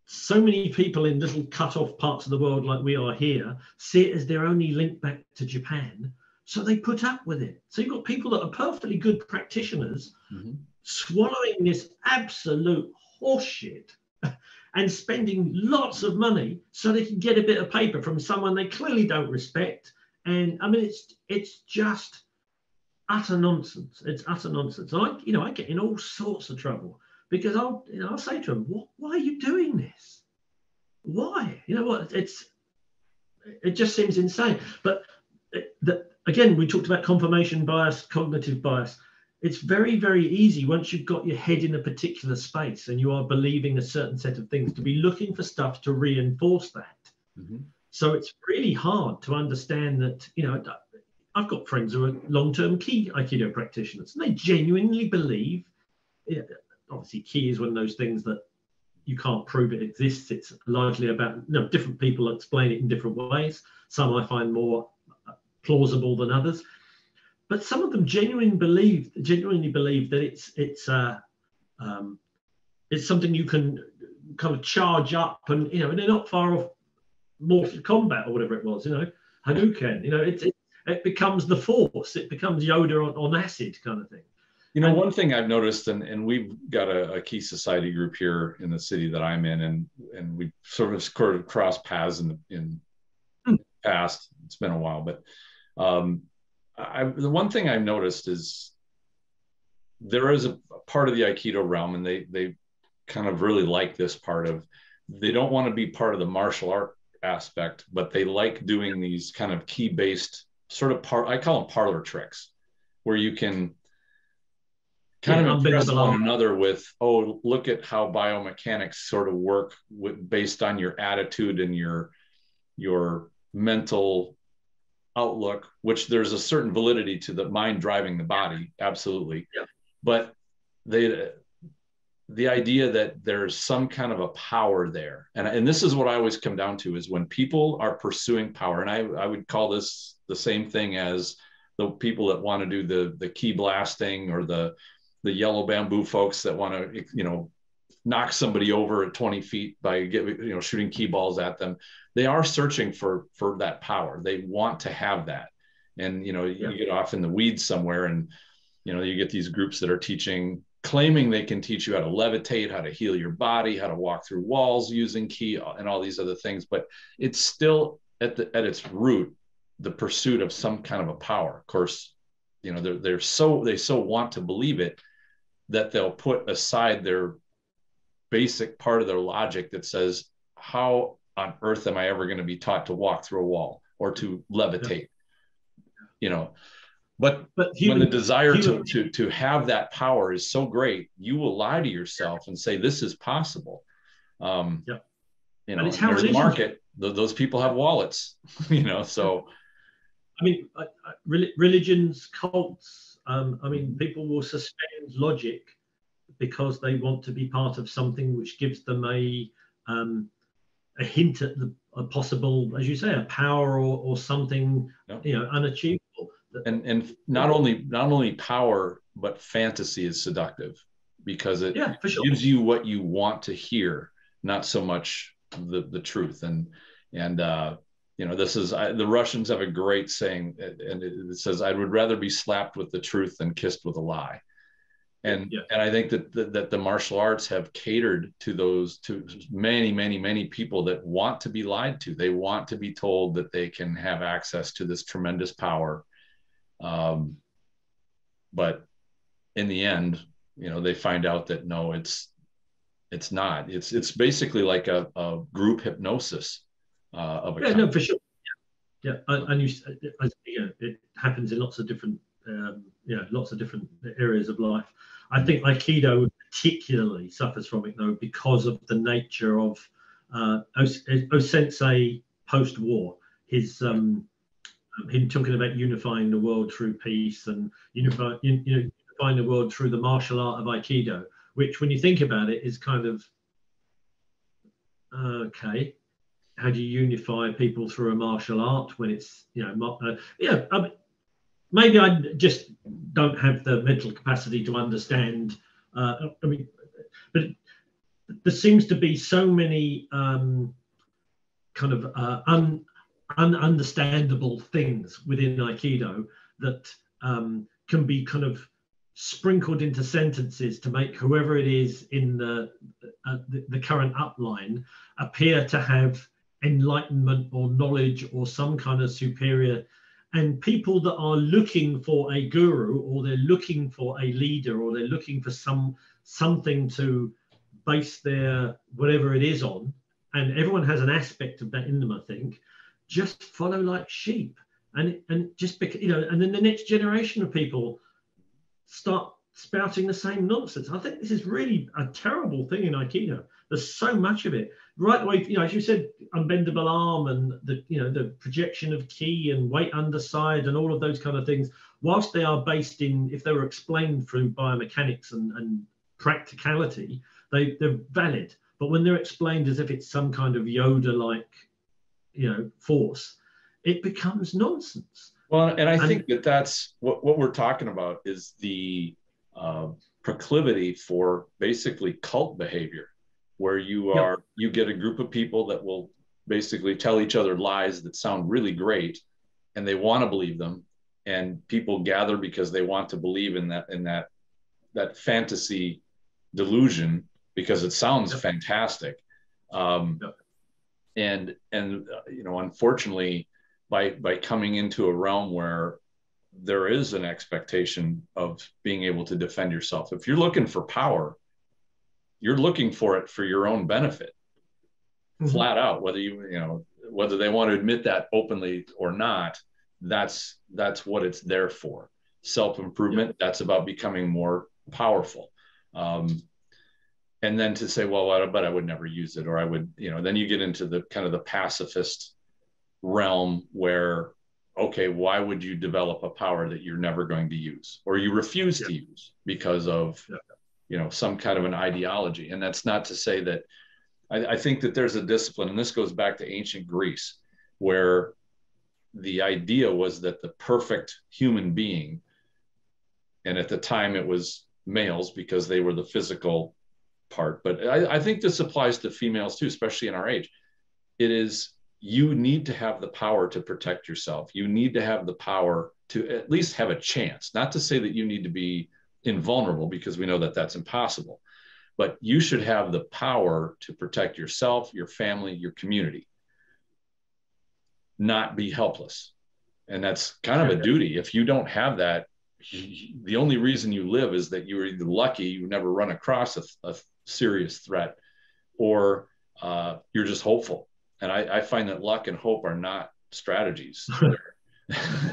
so many people in little cut-off parts of the world like we are here see it as their only link back to Japan. So they put up with it. So you've got people that are perfectly good practitioners swallowing this absolute horseshit and spending lots of money so they can get a bit of paper from someone they clearly don't respect. And I mean, it's just utter nonsense. It's utter nonsense. And I get in all sorts of trouble because I'll say to them, why are you doing this? Why? It just seems insane. But again, we talked about confirmation bias, cognitive bias. It's very, very easy once you've got your head in a particular space and you are believing a certain set of things to be looking for stuff to reinforce that. So it's really hard to understand that, I've got friends who are long-term Ki Aikido practitioners, and they genuinely believe, obviously Ki is one of those things that you can't prove it exists. It's largely about, different people explain it in different ways. Some I find more plausible than others. But some of them genuinely believe that it's something you can kind of charge up, and and they're not far off Mortal Kombat or whatever it was, Hadouken. It becomes the Force. It becomes Yoda on acid kind of thing. One thing I've noticed, and we've got a Ki Society group here in the city that I'm in, and we sort of crossed paths in the past. It's been a while, but the one thing I've noticed is there is a part of the Aikido realm, and they kind of really like this part of, they don't want to be part of the martial art aspect, but they like doing these kind of Ki-based sort of I call them parlor tricks, where you can kind of impress one another with, look at how biomechanics sort of work based on your attitude and your mental outlook, which there's a certain validity to the mind driving the body, absolutely. Yeah. But the idea that there's some kind of a power there, and this is what I always come down to, is when people are pursuing power, and I would call this the same thing as the people that want to do the Ki blasting, or the yellow bamboo folks that want to knock somebody over at 20 feet by shooting Ki balls at them. They are searching for that power. They want to have that. And you get off in the weeds somewhere, and you get these groups that are claiming they can teach you how to levitate, how to heal your body, how to walk through walls using Ki, and all these other things. But it's still at its root the pursuit of some kind of a power. Of course, they so want to believe it that they'll put aside their basic part of their logic that says, how on earth am I ever going to be taught to walk through a wall or to levitate? you know, but when the desire to have that power is so great, you will lie to yourself and say, this is possible. You know, there's a market. Those people have wallets, you know, so. I mean, religions, cults, I mean, people will suspend logic because they want to be part of something which gives them a hint at a possible, as you say, a power or something, you know, unachievable. And not only power, but fantasy is seductive because it gives you what you want to hear, not so much the truth. And you know, this is the Russians have a great saying, and it says, "I would rather be slapped with the truth than kissed with a lie." And I think that the martial arts have catered to many people that want to be lied to. They want to be told that they can have access to this tremendous power, but in the end, you know, they find out that no, it's not. It's basically like a group hypnosis of a no, for sure. And it happens in lots of different lots of different areas of life. I think Aikido particularly suffers from it though because of the nature of Sensei post-war. His him talking about unifying the world through peace and unifying the world through the martial art of Aikido, which when you think about it is kind of okay. How do you unify people through a martial art when it's, you know, I mean, maybe I just don't have the mental capacity to understand. I mean, but there seems to be so many kind of ununderstandable things within Aikido that can be kind of sprinkled into sentences to make whoever it is in the current upline appear to have enlightenment or knowledge or some kind of superior, and people that are looking for a guru or they're looking for a leader or they're looking for something to base their whatever it is on, and everyone has an aspect of that in them, I think, just follow like sheep, and just because, you know, and then the next generation of people start spouting the same nonsense. I think this is really a terrible thing in Aikido. There's so much of it. Right away, you know, as you said, unbendable arm and the projection of ki and weight underside and all of those kind of things, whilst they are based in, if they were explained through biomechanics and practicality, they're valid. But when they're explained as if it's some kind of Yoda-like, you know, force, it becomes nonsense. Well, and I think that's what we're talking about is the proclivity for basically cult behavior, where you get a group of people that will basically tell each other lies that sound really great, and they want to believe them, and people gather because they want to believe in that fantasy delusion because it sounds fantastic, and you know, unfortunately, by coming into a realm where there is an expectation of being able to defend yourself. If you're looking for power, you're looking for it for your own benefit, flat out, whether they want to admit that openly or not, that's what it's there for. Self-improvement, that's about becoming more powerful. And then to say, well, but I would never use it, or I would, you know, then you get into the kind of the pacifist realm where, okay, why would you develop a power that you're never going to use or you refuse to use because of, you know, some kind of an ideology? And that's not to say that I think that there's a discipline, and this goes back to ancient Greece, where the idea was that the perfect human being, and at the time it was males because they were the physical part, but I think this applies to females too, especially in our age. It is, you need to have the power to protect yourself. You need to have the power to at least have a chance, not to say that you need to be invulnerable, because we know that that's impossible, but you should have the power to protect yourself, your family, your community, not be helpless. And that's kind of a duty. If you don't have that, the only reason you live is that you were either lucky, you never run across a serious threat, or you're just hopeful. And I find that luck and hope are not strategies.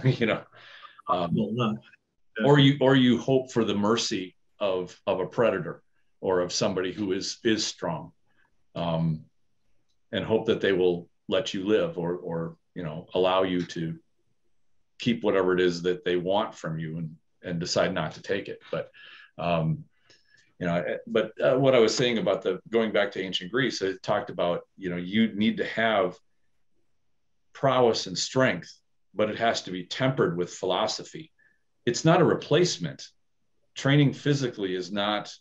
You know, No. Or you hope for the mercy of a predator or of somebody who is strong, and hope that they will let you live, or allow you to keep whatever it is that they want from you, and decide not to take it. But what I was saying about going back to ancient Greece, it talked about, you need to have prowess and strength, but it has to be tempered with philosophy. It's not a replacement. Training physically is not,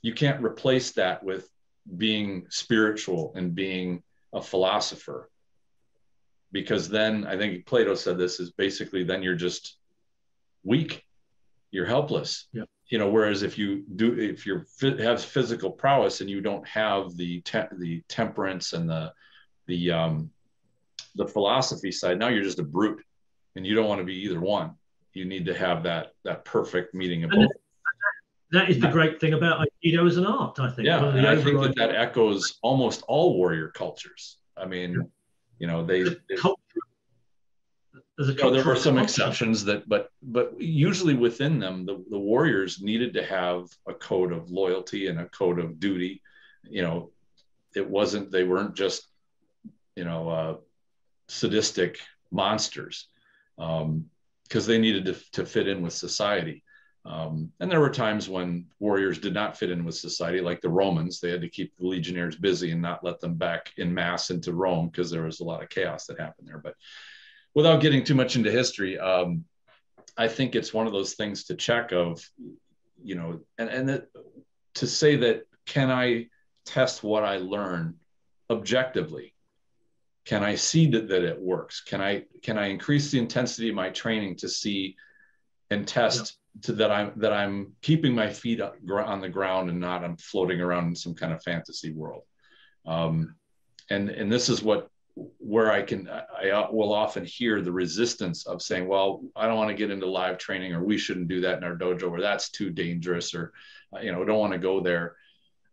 you can't replace that with being spiritual and being a philosopher. Because then, I think Plato said this, is basically then you're just weak, you're helpless. Yeah. Whereas if you have physical prowess and you don't have the temperance and the philosophy side, now you're just a brute, and you don't want to be either one. You need to have that perfect meeting of both. That is the great thing about Aikido as an art, I think. Yeah, and I think that echoes almost all warrior cultures. I mean, there were some exceptions but usually within them, the warriors needed to have a code of loyalty and a code of duty. They weren't just, sadistic monsters, because they needed to fit in with society. And there were times when warriors did not fit in with society, like the Romans. They had to keep the legionnaires busy and not let them back in mass into Rome, because there was a lot of chaos that happened there. But without getting too much into history, I think it's one of those things to check of, to say that, can I test what I learn objectively? Can I see that it works? Can I increase the intensity of my training to see and test to that I'm keeping my feet on the ground and not I'm floating around in some kind of fantasy world? And this is where I will often hear the resistance of saying, well, I don't want to get into live training, or we shouldn't do that in our dojo, or that's too dangerous, or don't want to go there.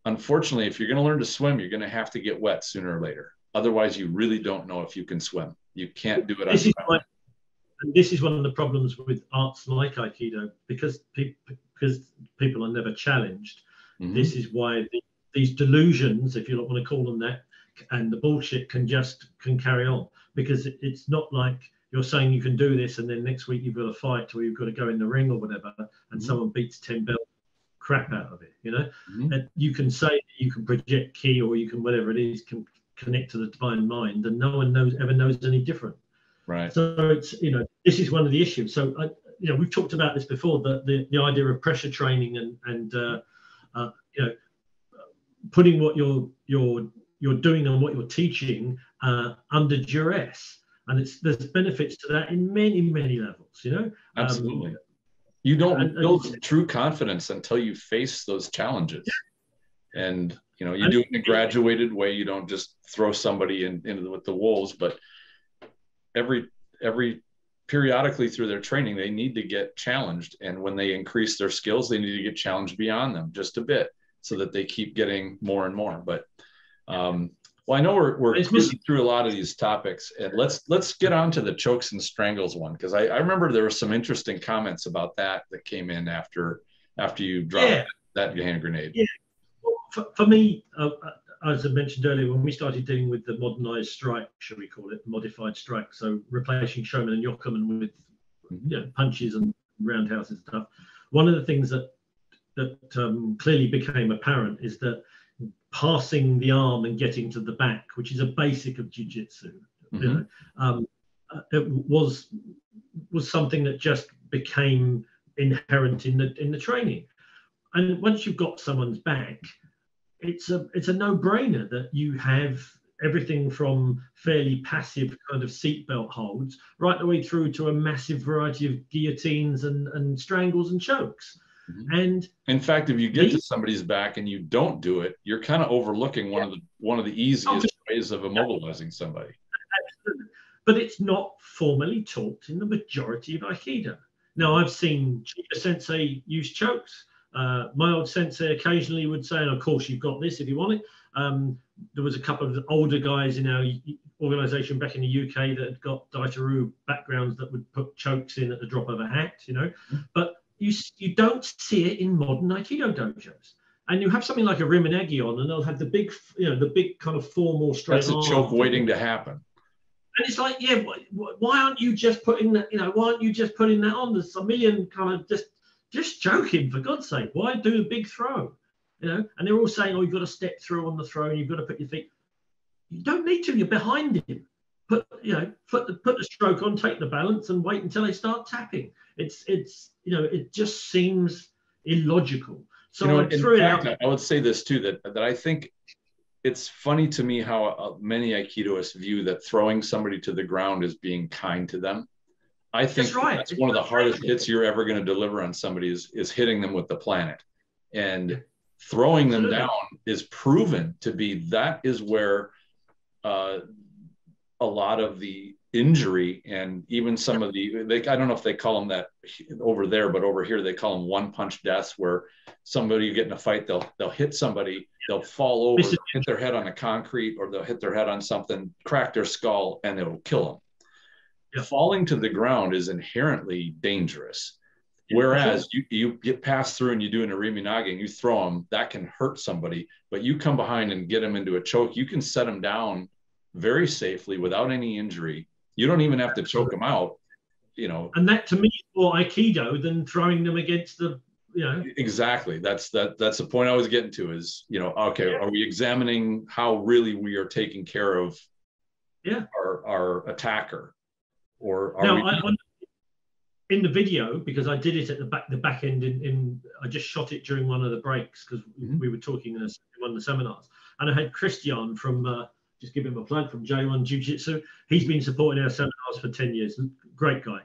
Unfortunately, if you're going to learn to swim, you're going to have to get wet sooner or later. Otherwise, you really don't know if you can swim. You can't do it. This is one of the problems with arts like Aikido, because people are never challenged. Mm-hmm. This is why these delusions, if you don't want to call them that, and the bullshit can carry on, because it's not like you're saying you can do this and then next week you've got a fight or you've got to go in the ring or whatever, and mm-hmm. someone beats 10 belt crap out of it. Mm-hmm. And you can say you can project ki, or you can whatever it is, can connect to the divine mind, and no one ever knows any different. Right. So it's this is one of the issues. So we've talked about this before, the idea of pressure training and putting what you're doing and what you're teaching under duress, and there's benefits to that in many levels. Absolutely. You don't build true confidence until you face those challenges. Yeah. And you do it in a graduated way. You don't just throw somebody with the wolves, but every periodically through their training, they need to get challenged. And when they increase their skills, they need to get challenged beyond them just a bit, so that they keep getting more and more. But I know we're cruising through a lot of these topics, and let's get on to the chokes and strangles one, because I remember there were some interesting comments about that came in after you dropped that hand grenade. Yeah. Well, for me, as I mentioned earlier, when we started dealing with the modernized strike, shall we call it, modified strike, so replacing Shomen and Yokomen with punches and roundhouses and stuff, one of the things that clearly became apparent is that passing the arm and getting to the back, which is a basic of jiu-jitsu, it was something that just became inherent in the training. And once you've got someone's back, it's a no-brainer that you have everything from fairly passive kind of seatbelt holds right the way through to a massive variety of guillotines and strangles and chokes. Mm-hmm. And in fact, if you get to somebody's back and you don't do it, you're kind of overlooking one of the easiest ways of immobilizing somebody. Absolutely. But it's not formally taught in the majority of Aikido. Now, I've seen Chiba Sensei use chokes. My old sensei occasionally would say, and of course you've got this if you want it. There was a couple of older guys in our organization back in the UK that had got Daitaru backgrounds that would put chokes in at the drop of a hat, you know. But you don't see it in modern Aikido dojos. And you have something like a Rimanagi on, and they'll have the big, you know, the big kind of formal straight. That's a choke waiting to happen. And it's like, yeah, why aren't you just putting that? You know, why aren't you just putting that on? There's a million kind of just joking, for God's sake. Why do the big throw? You know, and they're all saying, oh, you've got to step through on the throw, and you've got to put your feet. You don't need to. You're behind him. Put the stroke on, take the balance, and wait until they start tapping. It's you know, it just seems illogical. So you know, I threw in it fact, out. I would say this too, that I think it's funny to me how many Aikidoists view that throwing somebody to the ground is being kind to them. I think that's one of the hardest hits you're ever going to deliver on somebody is hitting them with the planet. And throwing them down is proven to be, that is where a lot of the injury and even some of the, I don't know if they call them that over there, but over here they call them one punch deaths, where somebody, you get in a fight, they'll hit somebody, they'll fall over, hit their head on the concrete, or they'll hit their head on something, crack their skull, and it'll kill them. Yeah. Falling to the ground is inherently dangerous. Whereas you get passed through and you do an Ariminagi and you throw them, that can hurt somebody, but you come behind and get them into a choke. You can set them down very safely without any injury. You don't even have to choke them out, you know. And that to me is more Aikido than throwing them against the, you know. Exactly. That's the point I was getting to is, you know, okay, are we examining how really we are taking care of our attacker? Or are we... in the video, because I did it at the back end I just shot it during one of the breaks because we were talking in one of the seminars, and I had Christian from just give him a plug, from J1 Jiu-Jitsu. He's been supporting our seminars for 10 years. Great guy.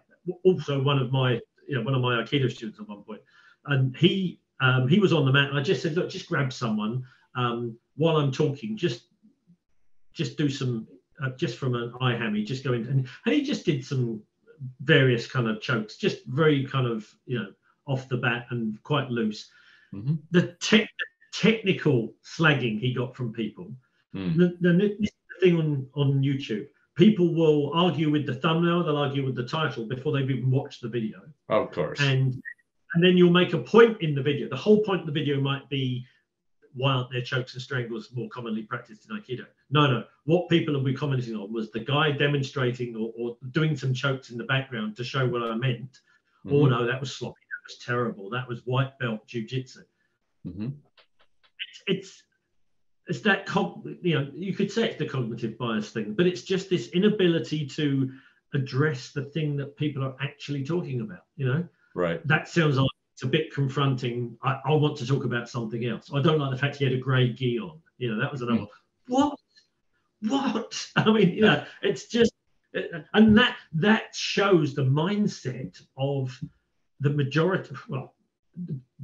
Also one of my Aikido students at one point. And he was on the mat, and I just said, look, just grab someone while I'm talking, just do some just from an eye hammy, just go in, and he just did some various kind of chokes, just very kind of, you know, off the bat and quite loose. The technical slagging he got from people. The thing on YouTube, people will argue with the thumbnail, they'll argue with the title before they've even watched the video. Of course. And then you'll make a point in the video. The whole point of the video might be, why aren't there chokes and strangles more commonly practiced in Aikido? No. What people will be commenting on was the guy demonstrating or doing some chokes in the background to show what I meant. Oh no, that was sloppy. That was terrible. That was white belt jiu-jitsu. It's that, you know, you could say it's the cognitive bias thing, but it's just this inability to address the thing that people are actually talking about, you know? Right. That sounds like it's a bit confronting. I want to talk about something else. I don't like the fact he had a grey gi on. You know, that was another one. What? I mean, you know, it's just, and that shows the mindset of the majority,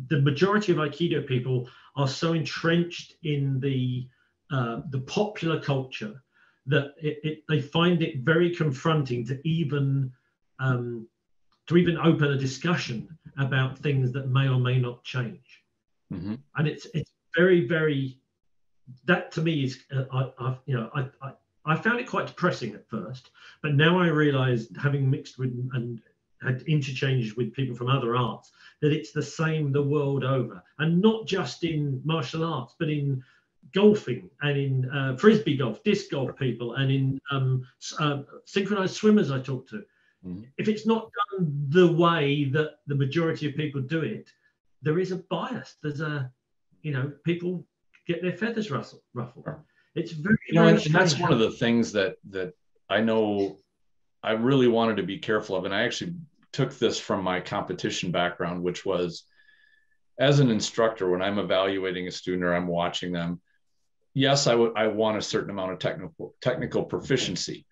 the majority of Aikido people are so entrenched in the popular culture that they find it very confronting to even open a discussion about things that may or may not change. And it's very, very, that to me is I found it quite depressing at first, but now I realize, having mixed with and had interchanges with people from other arts, that it's the same the world over, and not just in martial arts, but in golfing and in frisbee golf, disc golf people, and in synchronized swimmers I talk to. If it's not done the way that the majority of people do it, there is a bias. There's a, you know, people get their feathers ruffled. It's very, and that's one of the things that I know I really wanted to be careful of. And I actually took this from my competition background, which was, as an instructor, when I'm evaluating a student or I'm watching them, yes, I want a certain amount of technical proficiency,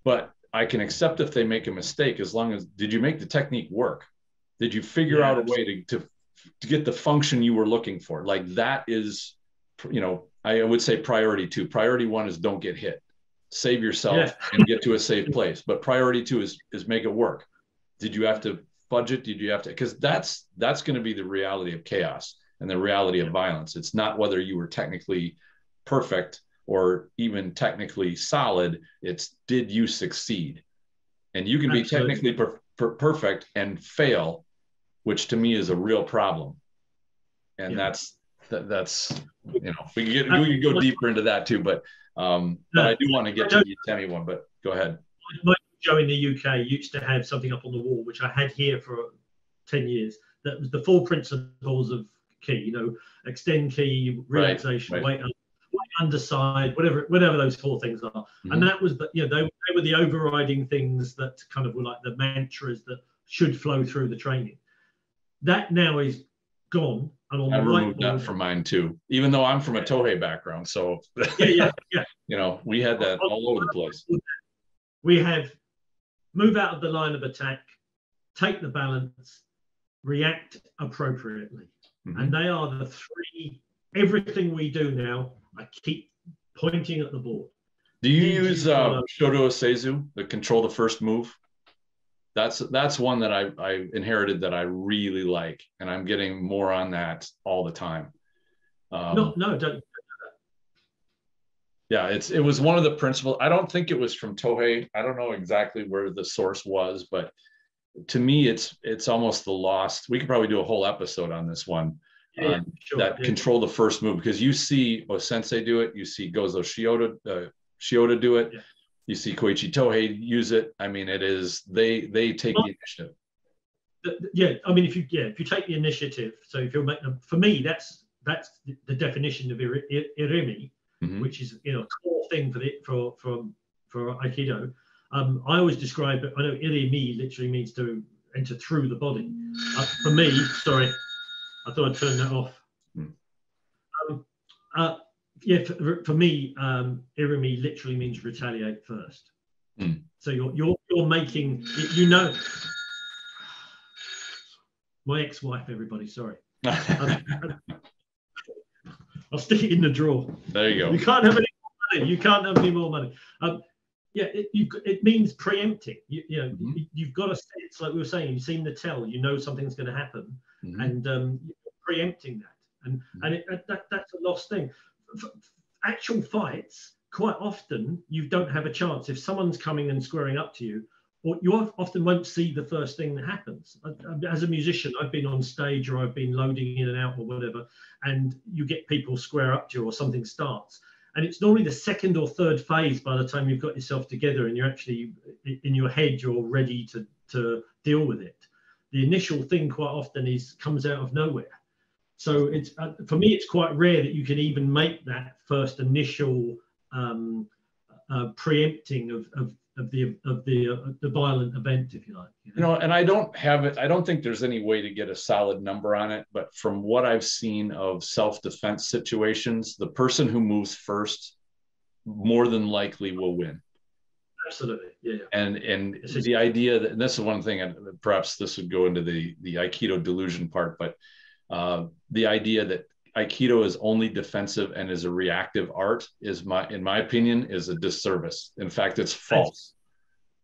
but I can accept if they make a mistake, as long as, did you make the technique work? Did you figure out a way to get the function you were looking for? Like, that is, you know, I would say priority 2. Priority 1 is don't get hit. Save yourself and get to a safe place. But priority 2 is make it work. Did you have to fudge it? Did you have to? Because that's going to be the reality of chaos and the reality of violence. It's not whether you were technically perfect or even technically solid. It's did you succeed? And you can be technically perfect and fail, which to me is a real problem. And that's you know, we can go deeper into that too, but I do want to get to the Atemi one, but go ahead. My show in the UK used to have something up on the wall, which I had here for 10 years. That was the 4 principles of ki, you know, extend ki, relaxation, weight underside, whatever those 4 things are. Mm-hmm. And that was, you know, they were the overriding things that kind of were like the mantras that should flow through the training. That now is gone. And on I removed that from mine too, even though I'm from a Tohei background. So yeah. You know, we had that all over the place. We have move out of the line of attack, take the balance, react appropriately. Mm-hmm. And they are the 3, everything we do now, I keep pointing at the board. Do you use Shodo Seizu, the control the first move? That's one that I inherited that I really like, and I'm getting more on that all the time. No, don't. Yeah, it was one of the principles. I don't think it was from Tohei. I don't know exactly where the source was, but to me, it's almost the lost. We could probably do a whole episode on this one. Control the first move, because you see Sensei do it, you see Gozo Shiota do it. Yeah. You see Koichi Tohei use it. I mean, it is they take the initiative. Yeah, I mean, if you take the initiative. So if you're making, for me, that's the definition of irimi, mm-hmm. which is, you know, a core thing for Aikido. I always describe it. I know irimi literally means to enter through the body. For me, sorry, I thought I'd turn that off. For me, irimi literally means retaliate first. So you're making, you know, my ex-wife, everybody, sorry. I'll stick it in the drawer. There you go. You can't have any more money. You can't have any more money. It means preempting. You know, mm-hmm. You've got to. It's like we were saying. You've seen the tell. You know something's going to happen, mm-hmm. and you're preempting that. And that's a lost thing. For actual fights, quite often you don't have a chance if someone's coming and squaring up to you. Or you often won't see the first thing that happens. As a musician, I've been on stage or I've been loading in and out or whatever, and you get people square up to you or something starts. And it's normally the second or third phase by the time you've got yourself together and you're actually, in your head, you're ready to deal with it. The initial thing quite often comes out of nowhere. So it's for me, it's quite rare that you can even make that first initial preempting of the violent event, if you like. You know, and I don't have it. I don't think there's any way to get a solid number on it. But from what I've seen of self-defense situations, the person who moves first more than likely will win. Absolutely, yeah. And the idea that, and this is one thing, and perhaps this would go into the Aikido delusion part, but the idea that Aikido is only defensive and is a reactive art in my opinion, is a disservice. In fact, it's false.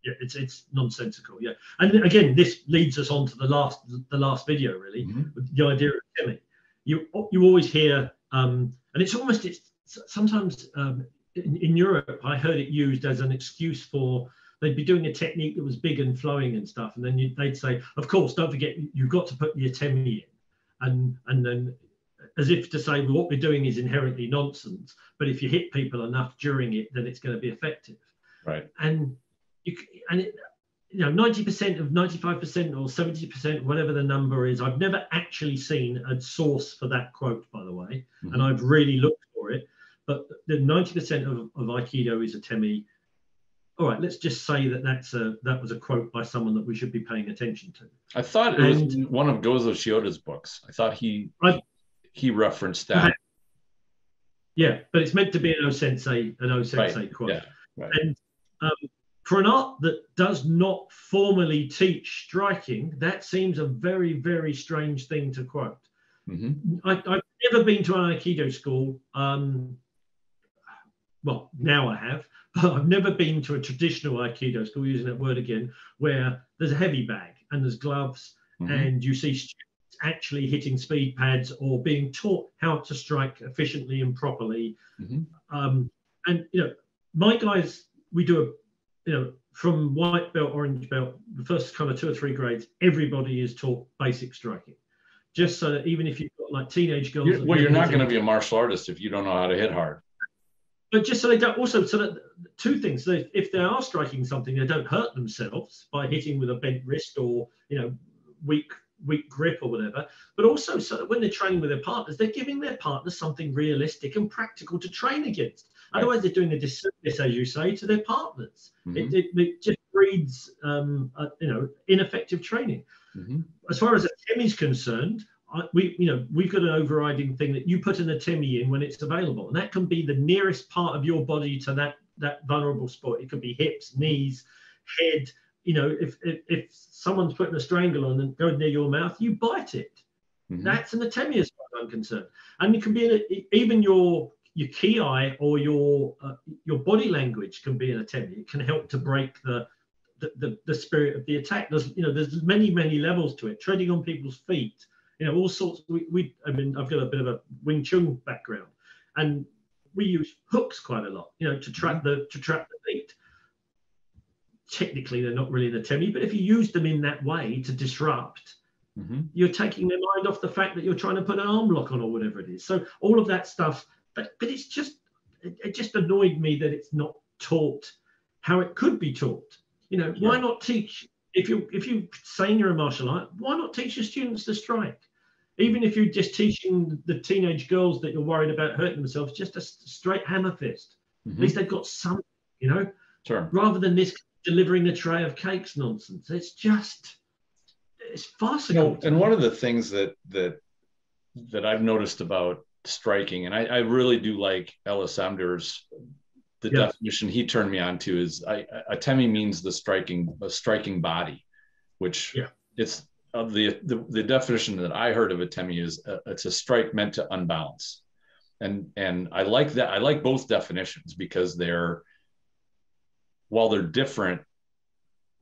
Yeah, it's nonsensical. Yeah, and again, this leads us on to the last video, really, mm-hmm. with the idea of Temi. You always hear, and it's sometimes in Europe, I heard it used as an excuse for they'd be doing a technique that was big and flowing and stuff, and then they'd say, of course, don't forget you've got to put the Temi in, and then, as if to say, well, what we're doing is inherently nonsense, but if you hit people enough during it, then it's going to be effective. Right. And 90% of 95% or 70%, whatever the number is, I've never actually seen a source for that quote, by the way, mm-hmm. and I've really looked for it. But the 90% of Aikido is a Temi. All right, let's just say that was a quote by someone that we should be paying attention to. I thought it was one of Gozo Shioda's books. I thought he referenced that. Yeah, but it's meant to be an O-sensei right. quote. Yeah, right. And for an art that does not formally teach striking, that seems a very, very strange thing to quote. Mm-hmm. I've never been to an Aikido school. Well, now I have, but I've never been to a traditional Aikido school, using that word again, where there's a heavy bag. and there's gloves, Mm-hmm. and you see students actually hitting speed pads or being taught how to strike efficiently and properly. Mm-hmm. And my guys, we do from white belt, orange belt, the first kind of 2 or 3 grades, everybody is taught basic striking, just so that even if you've got like teenage girls, you're not going to be a martial artist if you don't know how to hit hard. But just so they don't, also so that 2 things: if they are striking something, they don't hurt themselves by hitting with a bent wrist or weak grip or whatever. But also so that when they're training with their partners, they're giving their partners something realistic and practical to train against. Right. Otherwise, they're doing a disservice, as you say, to their partners. Mm-hmm. It just breeds ineffective training. Mm-hmm. As far as a TEMI is concerned, we've got an overriding thing that you put an TEMI in when it's available, and that can be the nearest part of your body to that vulnerable spot. It could be hips, knees, head. If someone's putting a strangle on and goes near your mouth, you bite it. Mm-hmm. That's an TEMI as far as I'm concerned. And it can be even your ki or your body language can be an TEMI. It can help to break the spirit of the attack. There's many levels to it. Treading on people's feet, all sorts. I've got a bit of a Wing Chun background, and we use hooks quite a lot, to trap the feet. Technically, they're not really the TEMI, but if you use them in that way to disrupt, mm-hmm. you're taking their mind off the fact that you're trying to put an arm lock on or whatever it is. So all of that stuff, but it just annoyed me that it's not taught how it could be taught. Why not teach, if you're saying you're a martial art, why not teach your students to strike? Even if you're just teaching the teenage girls that you're worried about hurting themselves, just a straight hammer fist. Mm-hmm. At least they've got something, Sure. Rather than this delivering a tray of cakes nonsense. It's farcical. And one of the things that I've noticed about striking, and I really do like Ellis Amder's, the definition he turned me on to is a TEMI means a striking body, which it's the definition that I heard of a TEMI is it's a strike meant to unbalance. And I like that. I like both definitions because while they're different,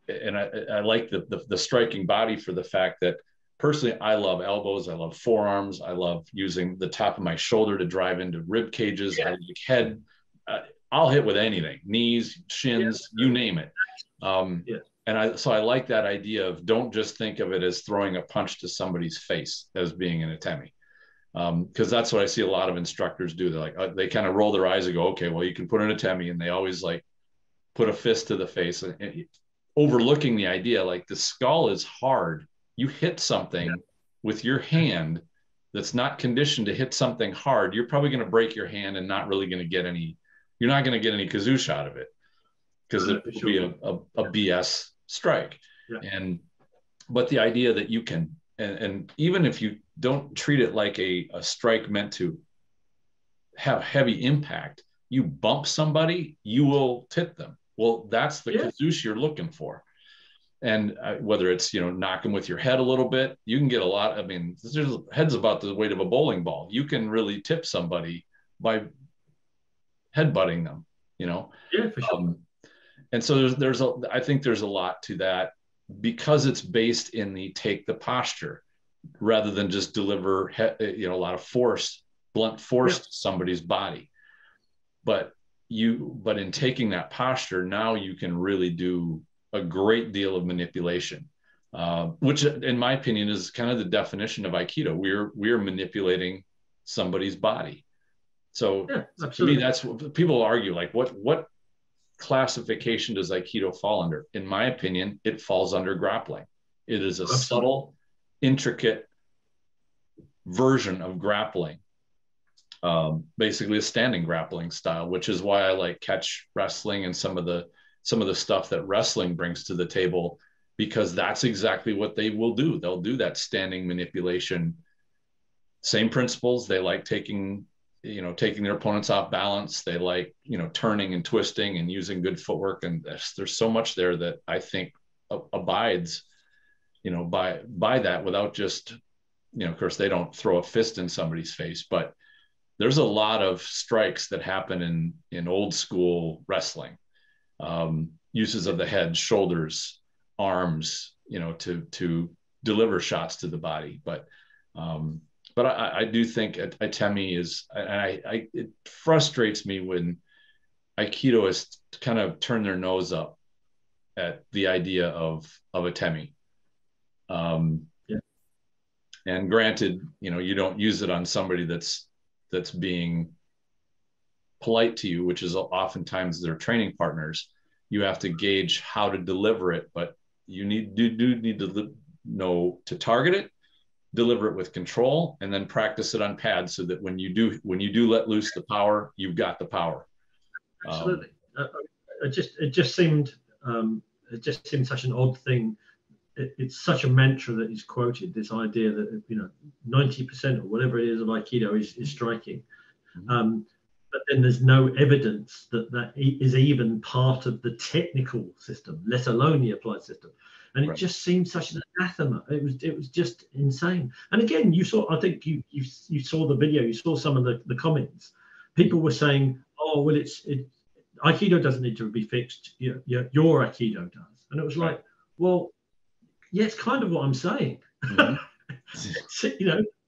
and I like the striking body for the fact that personally, I love elbows, I love forearms, I love using the top of my shoulder to drive into rib cages. I like head. I'll hit with anything, knees, shins, you name it. And so I like that idea of don't just think of it as throwing a punch to somebody's face as being an TEMI. Because that's what I see a lot of instructors do. They're like, they kind of roll their eyes and go, okay, well, you can put in a TEMI, and they always like put a fist to the face, and overlooking the idea, like the skull is hard. You hit something with your hand that's not conditioned to hit something hard, you're probably going to break your hand and not really going to get any, you're not going to get any kazoosh out of it because it will be a BS strike. But the idea that you can, and even if you don't treat it like a strike meant to have heavy impact, you bump somebody, you will tip them. Well, that's the kazoosh you're looking for. And whether it's, knock them with your head a little bit, you can get a lot. I mean, there's head's about the weight of a bowling ball. You can really tip somebody by headbutting them, Yeah, for sure. And so I think there's a lot to that because it's based in the take the posture rather than just deliver, a lot of force, blunt force to somebody's body. But in taking that posture, now you can really do a great deal of manipulation, which in my opinion is kind of the definition of Aikido. We're manipulating somebody's body. So to me, that's what people argue, like what classification does Aikido fall under? In my opinion, it falls under grappling. It is a subtle, intricate version of grappling. Basically a standing grappling style, which is why I like catch wrestling and some of the stuff that wrestling brings to the table, because that's exactly what they will do. They'll do that standing manipulation. Same principles. They like taking their opponents off balance. They like, turning and twisting and using good footwork. And there's so much there that I think abides, by that without just, of course they don't throw a fist in somebody's face, but there's a lot of strikes that happen in old school wrestling. Uses of the head, shoulders, arms, to deliver shots to the body. But I do think Atemi is, it frustrates me when Aikidoists kind of turn their nose up at the idea of Atemi. And granted, you don't use it on somebody that's being polite to you, which is oftentimes their training partners. You have to gauge how to deliver it, but you need to know to target it, deliver it with control, and then practice it on pads so that when you do let loose the power, you've got the power. Absolutely. It just seemed such an odd thing. It's such a mantra that is quoted, this idea that 90% or whatever it is of Aikido is striking. Mm-hmm. But then there's no evidence that is even part of the technical system, let alone the applied system. And it just seemed such an anathema. It was just insane. And again, I think you saw the video, you saw some of the comments. People were saying, oh, well, Aikido doesn't need to be fixed. Your Aikido does. And it was like, well, yeah, it's kind of what I'm saying. Mm-hmm.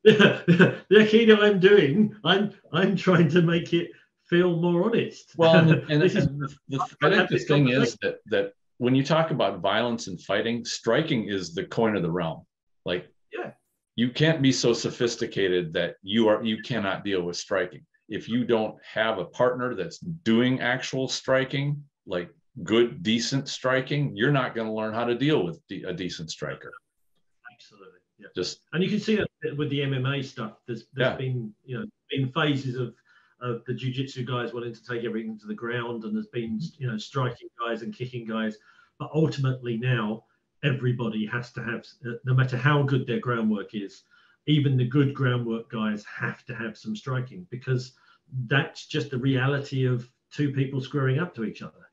The Aikido I'm doing, I'm trying to make it feel more honest. Well, I think the thing is that when you talk about violence and fighting, striking is the coin of the realm. Like, you can't be so sophisticated that you cannot deal with striking. If you don't have a partner that's doing actual striking, like good, decent striking, you're not going to learn how to deal with a decent striker. Absolutely. Yeah. And you can see that with the MMA stuff. There's been phases of the jiu-jitsu guys wanting to take everything to the ground, and there's been striking guys and kicking guys. But ultimately now everybody has to have, no matter how good their groundwork is, even the good groundwork guys have to have some striking, because that's just the reality of two people squaring up to each other.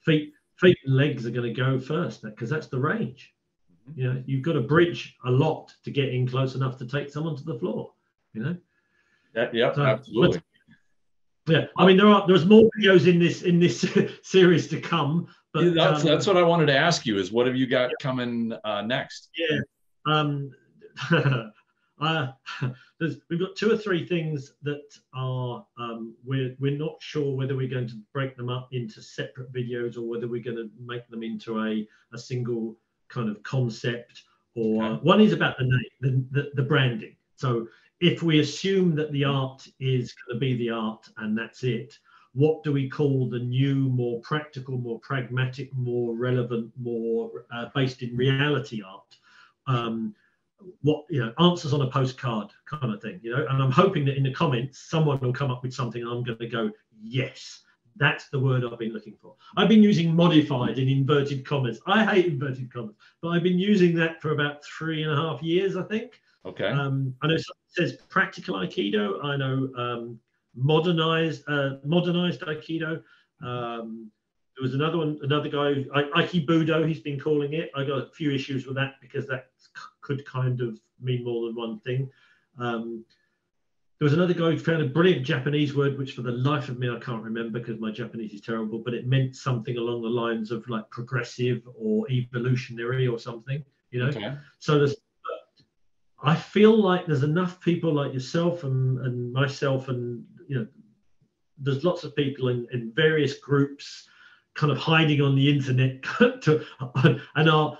Feet and legs are going to go first because that's the range. You've got to bridge a lot to get in close enough to take someone to the floor. Absolutely. I mean, there's more videos in this series to come. But that's what I wanted to ask you is, what have you got coming next? We've got 2 or 3 things that are we're not sure whether we're going to break them up into separate videos or whether we're going to make them into a single kind of concept. Or one is about the name, the branding. So if we assume that the art is going to be the art and that's it, what do we call the new, more practical, more pragmatic, more relevant, more based in reality art? What answers on a postcard kind of thing, and I'm hoping that in the comments someone will come up with something and I'm going to go, yes, that's the word I've been looking for. I've been using modified in inverted commas. I hate inverted commas, but I've been using that for about 3.5 years, I think. Okay. I know it says practical Aikido. I know modernized Aikido. There was another guy, Aikibudo, he's been calling it. I got a few issues with that because that could kind of mean more than one thing. There was another guy who found a brilliant Japanese word, which for the life of me I can't remember because my Japanese is terrible, but it meant something along the lines of like progressive or evolutionary or something, Okay. So I feel like there's enough people like yourself and myself, and there's lots of people in various groups kind of hiding on the internet and are,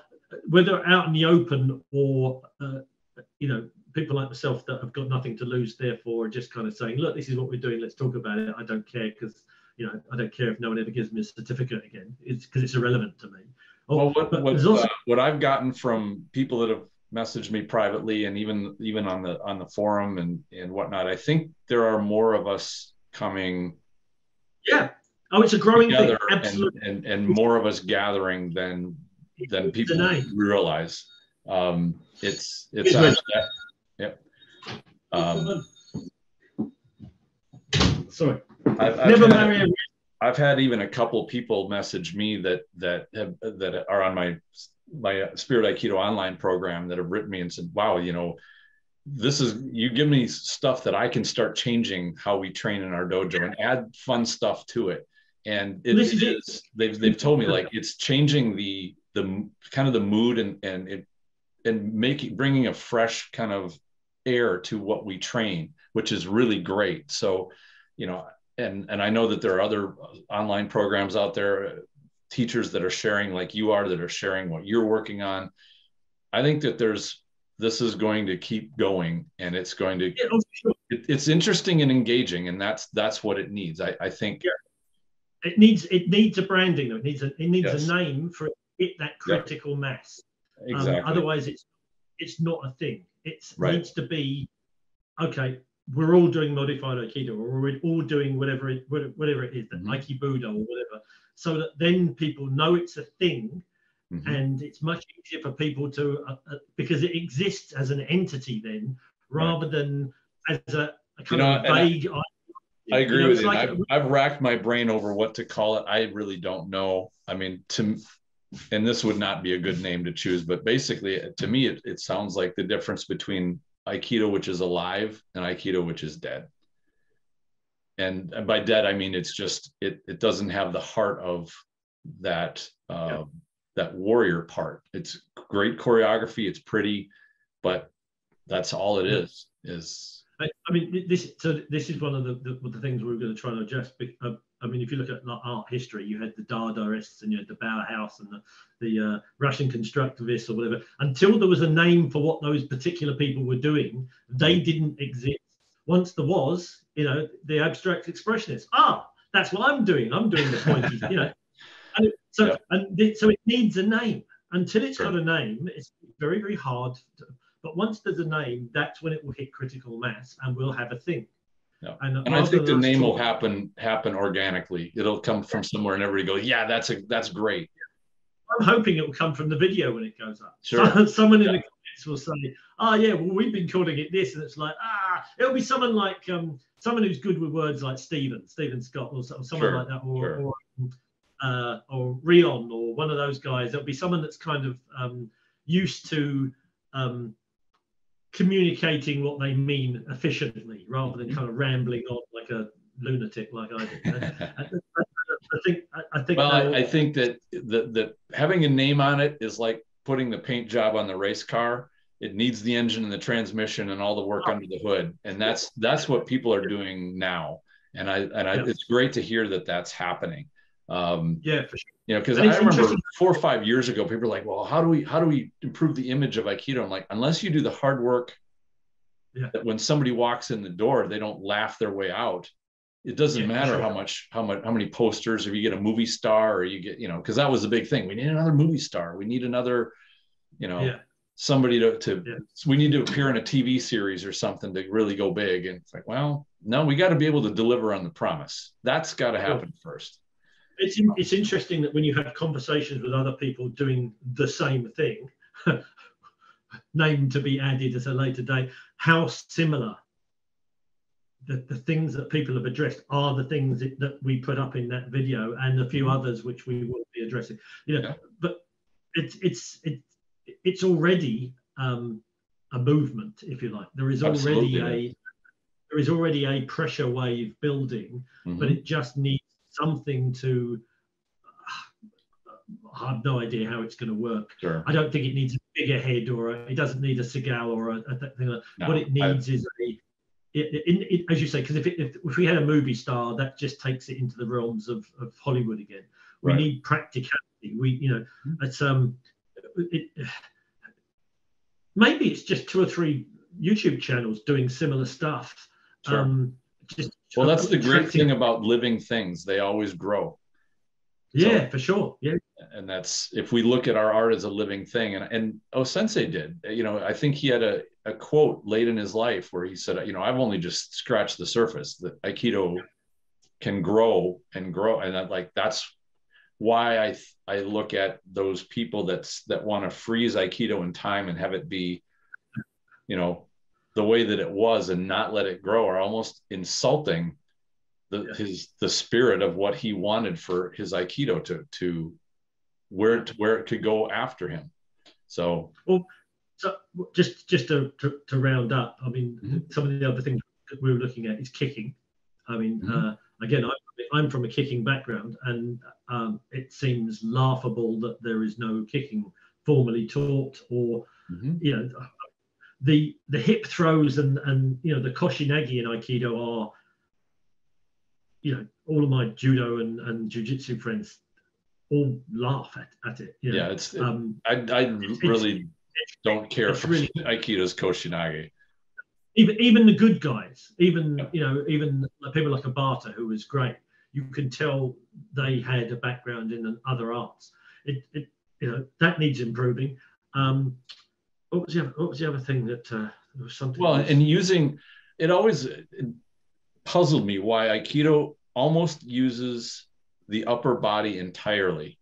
whether out in the open or people like myself that have got nothing to lose, therefore are just kind of saying, look, this is what we're doing, let's talk about it. I don't care because I don't care if no one ever gives me a certificate again. It's because it's irrelevant to me. What I've gotten from people that have messaged me privately and even on the forum and whatnot, I think there are more of us coming. Yeah. Oh, it's a growing thing. Absolutely. And more of us gathering than people realize. It's yep. Sorry. I've had even a couple people message me that are on my Spirit Aikido online program that have written me and said, wow, you give me stuff that I can start changing how we train in our dojo and add fun stuff to it. And they've told me, like, it's changing the the kind of the mood and bringing a fresh kind of air to what we train, which is really great. So, you know, and I know that there are other online programs out there, teachers that are sharing like you are, that are sharing what you're working on. I think that this is going to keep going, and it's going to, it's interesting and engaging, and that's what it needs. I think it needs a branding, though. It needs yes. a name for it to hit that critical mass. Exactly. Otherwise, it's not a thing. It Right. needs to be, okay, we're all doing modified Aikido, or we're all doing whatever it is, the Aikibudo or whatever, so that then people know it's a thing. And it's much easier for people to, because it exists as an entity then, rather than as a kind of vague. I agree with you. Like, I've racked my brain over what to call it. I really don't know. I mean, and this would not be a good name to choose, but basically, to me, it sounds like the difference between Aikido, which is alive, and Aikido, which is dead. And by dead, I mean it's just it doesn't have the heart of that. That warrior part. It's great choreography, it's pretty, but that's all it is. I mean, this is one of the things we're going to try and adjust. I mean, if you look at art history, you had the Dadaists and you had the Bauhaus and the Russian constructivists or whatever. Until there was a name for what those particular people were doing, they didn't exist. Once there was, you know, the abstract expressionists. That's what I'm doing. I'm doing the pointy, you know. So it needs a name. Until it's got a name, it's very, very hard. But once there's a name, that's when it will hit critical mass and we'll have a thing. Yeah. And I think the name will happen organically. It'll come from somewhere and everybody goes, yeah, that's great. I'm hoping it will come from the video when it goes up. Sure. Someone in the comments will say, yeah, well, we've been calling it this. And it's like, it'll be someone like someone who's good with words like Stephen Scott or someone like that, or Rion or one of those guys. There'll be someone that's kind of used to communicating what they mean efficiently rather than kind of rambling on like a lunatic like I do. I think that having a name on it is like putting the paint job on the race car. It needs the engine and the transmission and all the work under the hood, and that's what people are doing now. And it's great to hear that that's happening. For sure. You know, because I remember 4 or 5 years ago, people were like, "Well, how do we improve the image of Aikido?" I'm like, unless you do the hard work, that when somebody walks in the door, they don't laugh their way out. It doesn't matter how many posters, or you get a movie star, or you get, you know, because that was the big thing. We need another movie star. We need another, you know, somebody we need to appear in a TV series or something to really go big. And it's like, well, no, we got to be able to deliver on the promise. That's got to happen first. It's interesting that when you have conversations with other people doing the same thing, name to be added at a later date, how similar the things that people have addressed are the things that we put up in that video, and a few others which we will be addressing. You know, but it's already a movement, if you like. There is already a pressure wave building, but it just needs something to. I have no idea how it's going to work. Sure. I don't think it needs a bigger head, or it doesn't need a Seagal or a thing like that. What it needs is as you say, because if we had a movie star, that just takes it into the realms of Hollywood again. We need practicality. It's maybe it's just 2 or 3 YouTube channels doing similar stuff. Sure. Well, that's the great thing about living things. They always grow. Yeah, for sure. Yeah. And that's, if we look at our art as a living thing, and Sensei did, you know, I think he had a quote late in his life where he said, you know, I've only just scratched the surface. That Aikido can grow and grow. And that's why I look at those people that want to freeze Aikido in time and have it be, you know, the way that it was and not let it grow, are almost insulting the spirit of what he wanted for his Aikido to where it could go after him. So just to round up, I mean, some of the other things that we were looking at is kicking. I mean, again, I'm from a kicking background, and it seems laughable that there is no kicking formally taught, or you know, the hip throws and you know, the koshinagi in Aikido are, you know, all of my judo and jiu-jitsu friends all laugh at it. You know? Yeah, I really don't care for really, Aikido's koshinagi. Even the good guys, even you know, even people like Abata, who was great, you can tell they had a background in other arts. It you know, that needs improving. What was the other thing that there was something? Well, and using it always puzzled me why Aikido almost uses the upper body entirely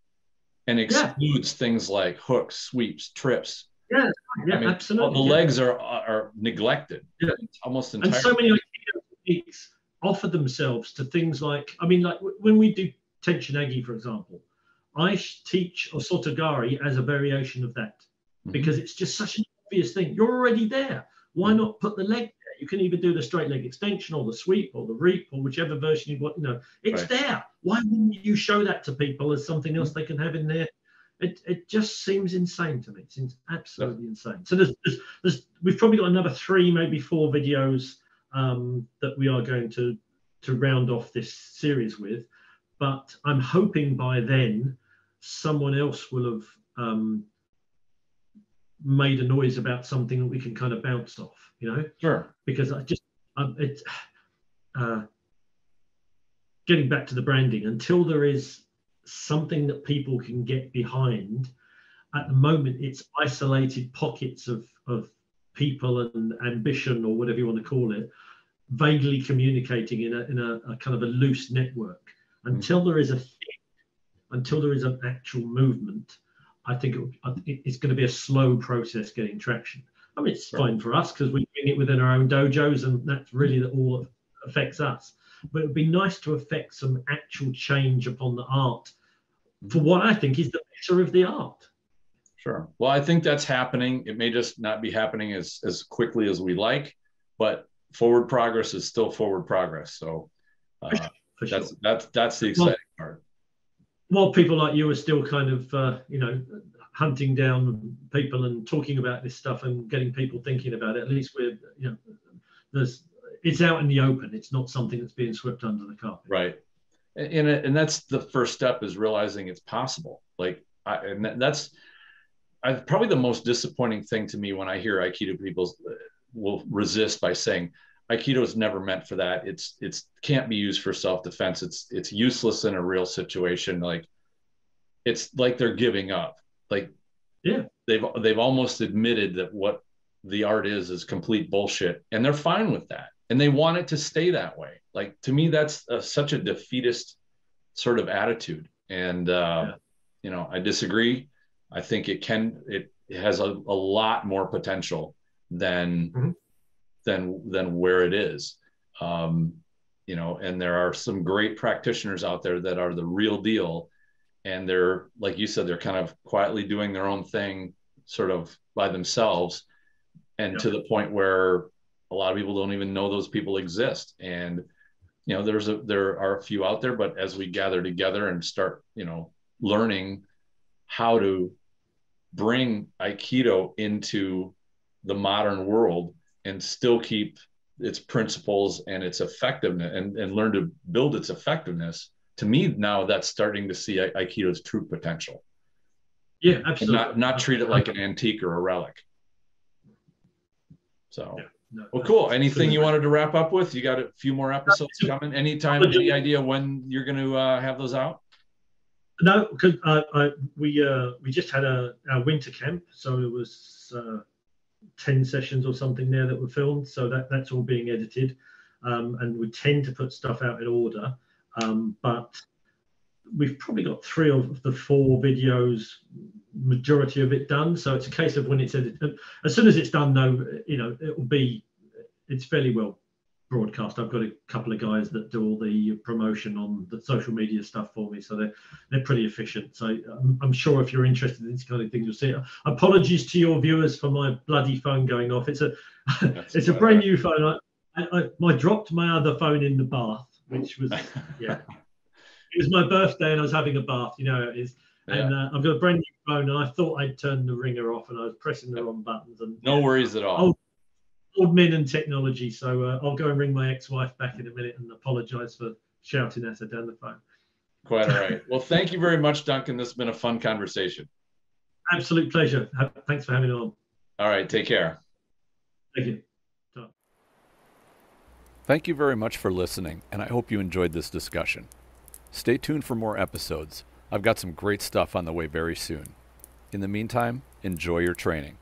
and excludes things like hooks, sweeps, trips. Yeah, I mean, absolutely. The legs are neglected. Yeah. Almost entirely. And so many Aikido techniques offer themselves to things like, I mean, like when we do Tenchinagi, for example, I teach Osotogari as a variation of that, because it's just such an obvious thing. You're already there. Why not put the leg there? You can either do the straight leg extension or the sweep or the reap or whichever version you want. You know, it's there. Why wouldn't you show that to people as something else they can have in there? It just seems insane to me. It seems absolutely insane. So we've probably got another 3, maybe 4 videos that we are going to round off this series with. But I'm hoping by then someone else will have made a noise about something that we can kind of bounce off, you know? Sure. Because I just, getting back to the branding, until there is something that people can get behind, at the moment it's isolated pockets of people and ambition, or whatever you want to call it, vaguely communicating in a kind of a loose network. Until there is until there is an actual movement, I think it's going to be a slow process getting traction. I mean, it's fine for us because we bring it within our own dojos, and that's really all that affects us. But it would be nice to affect some actual change upon the art for what I think is the better of the art. Sure. Well, I think that's happening. It may just not be happening as quickly as we like, but forward progress is still forward progress. So that's the exciting part. While people like you are still kind of, you know, hunting down people and talking about this stuff and getting people thinking about it, at least we're, you know, it's out in the open. It's not something that's being swept under the carpet. Right. And that's the first step, is realizing it's possible. Like, that's probably the most disappointing thing to me when I hear Aikido people will resist by saying, Aikido is never meant for that. It's can't be used for self-defense. It's useless in a real situation. Like, it's like they're giving up. Like, yeah, they've almost admitted that what the art is complete bullshit, and they're fine with that, and they want it to stay that way. Like, to me, that's such a defeatist sort of attitude. And you know, I disagree. I think it has a lot more potential than where it is. You know, and there are some great practitioners out there that are the real deal, and they're, like you said, they're kind of quietly doing their own thing, sort of by themselves, and to the point where a lot of people don't even know those people exist. And you know, there are a few out there, but as we gather together and start, you know, learning how to bring Aikido into the modern world and still keep its principles and its effectiveness, and learn to build its effectiveness, to me now that's starting to see Aikido's true potential. Yeah, absolutely. And not treat it like an antique or a relic. So, no, well, cool. Anything you wanted to wrap up with? You got a few more episodes coming. Anytime, any idea when you're going to have those out? No, because we just had our winter camp, so it was 10 sessions or something there that were filmed, so that's all being edited, and we tend to put stuff out in order, but we've probably got 3 of the 4 videos, majority of it done. So it's a case of when it's edited, as soon as it's done, though, you know, it's fairly well broadcast. I've got a couple of guys that do all the promotion on the social media stuff for me, so they're pretty efficient. So I'm sure if you're interested in this kind of thing, you'll see it. Apologies to your viewers for my bloody phone going off. It's a brand new phone. I dropped my other phone in the bath which was, yeah. It was my birthday and I was having a bath, you know how it is. And I've got a brand new phone and I thought I'd turned the ringer off and I was pressing the wrong buttons. And no worries at all. Old men and technology. So I'll go and ring my ex-wife back in a minute and apologize for shouting at her down the phone. Quite all right. Well, thank you very much, Duncan. This has been a fun conversation. Absolute pleasure. Thanks for having me on. All right. Take care. Thank you. Thank you very much for listening, and I hope you enjoyed this discussion. Stay tuned for more episodes. I've got some great stuff on the way very soon. In the meantime, enjoy your training.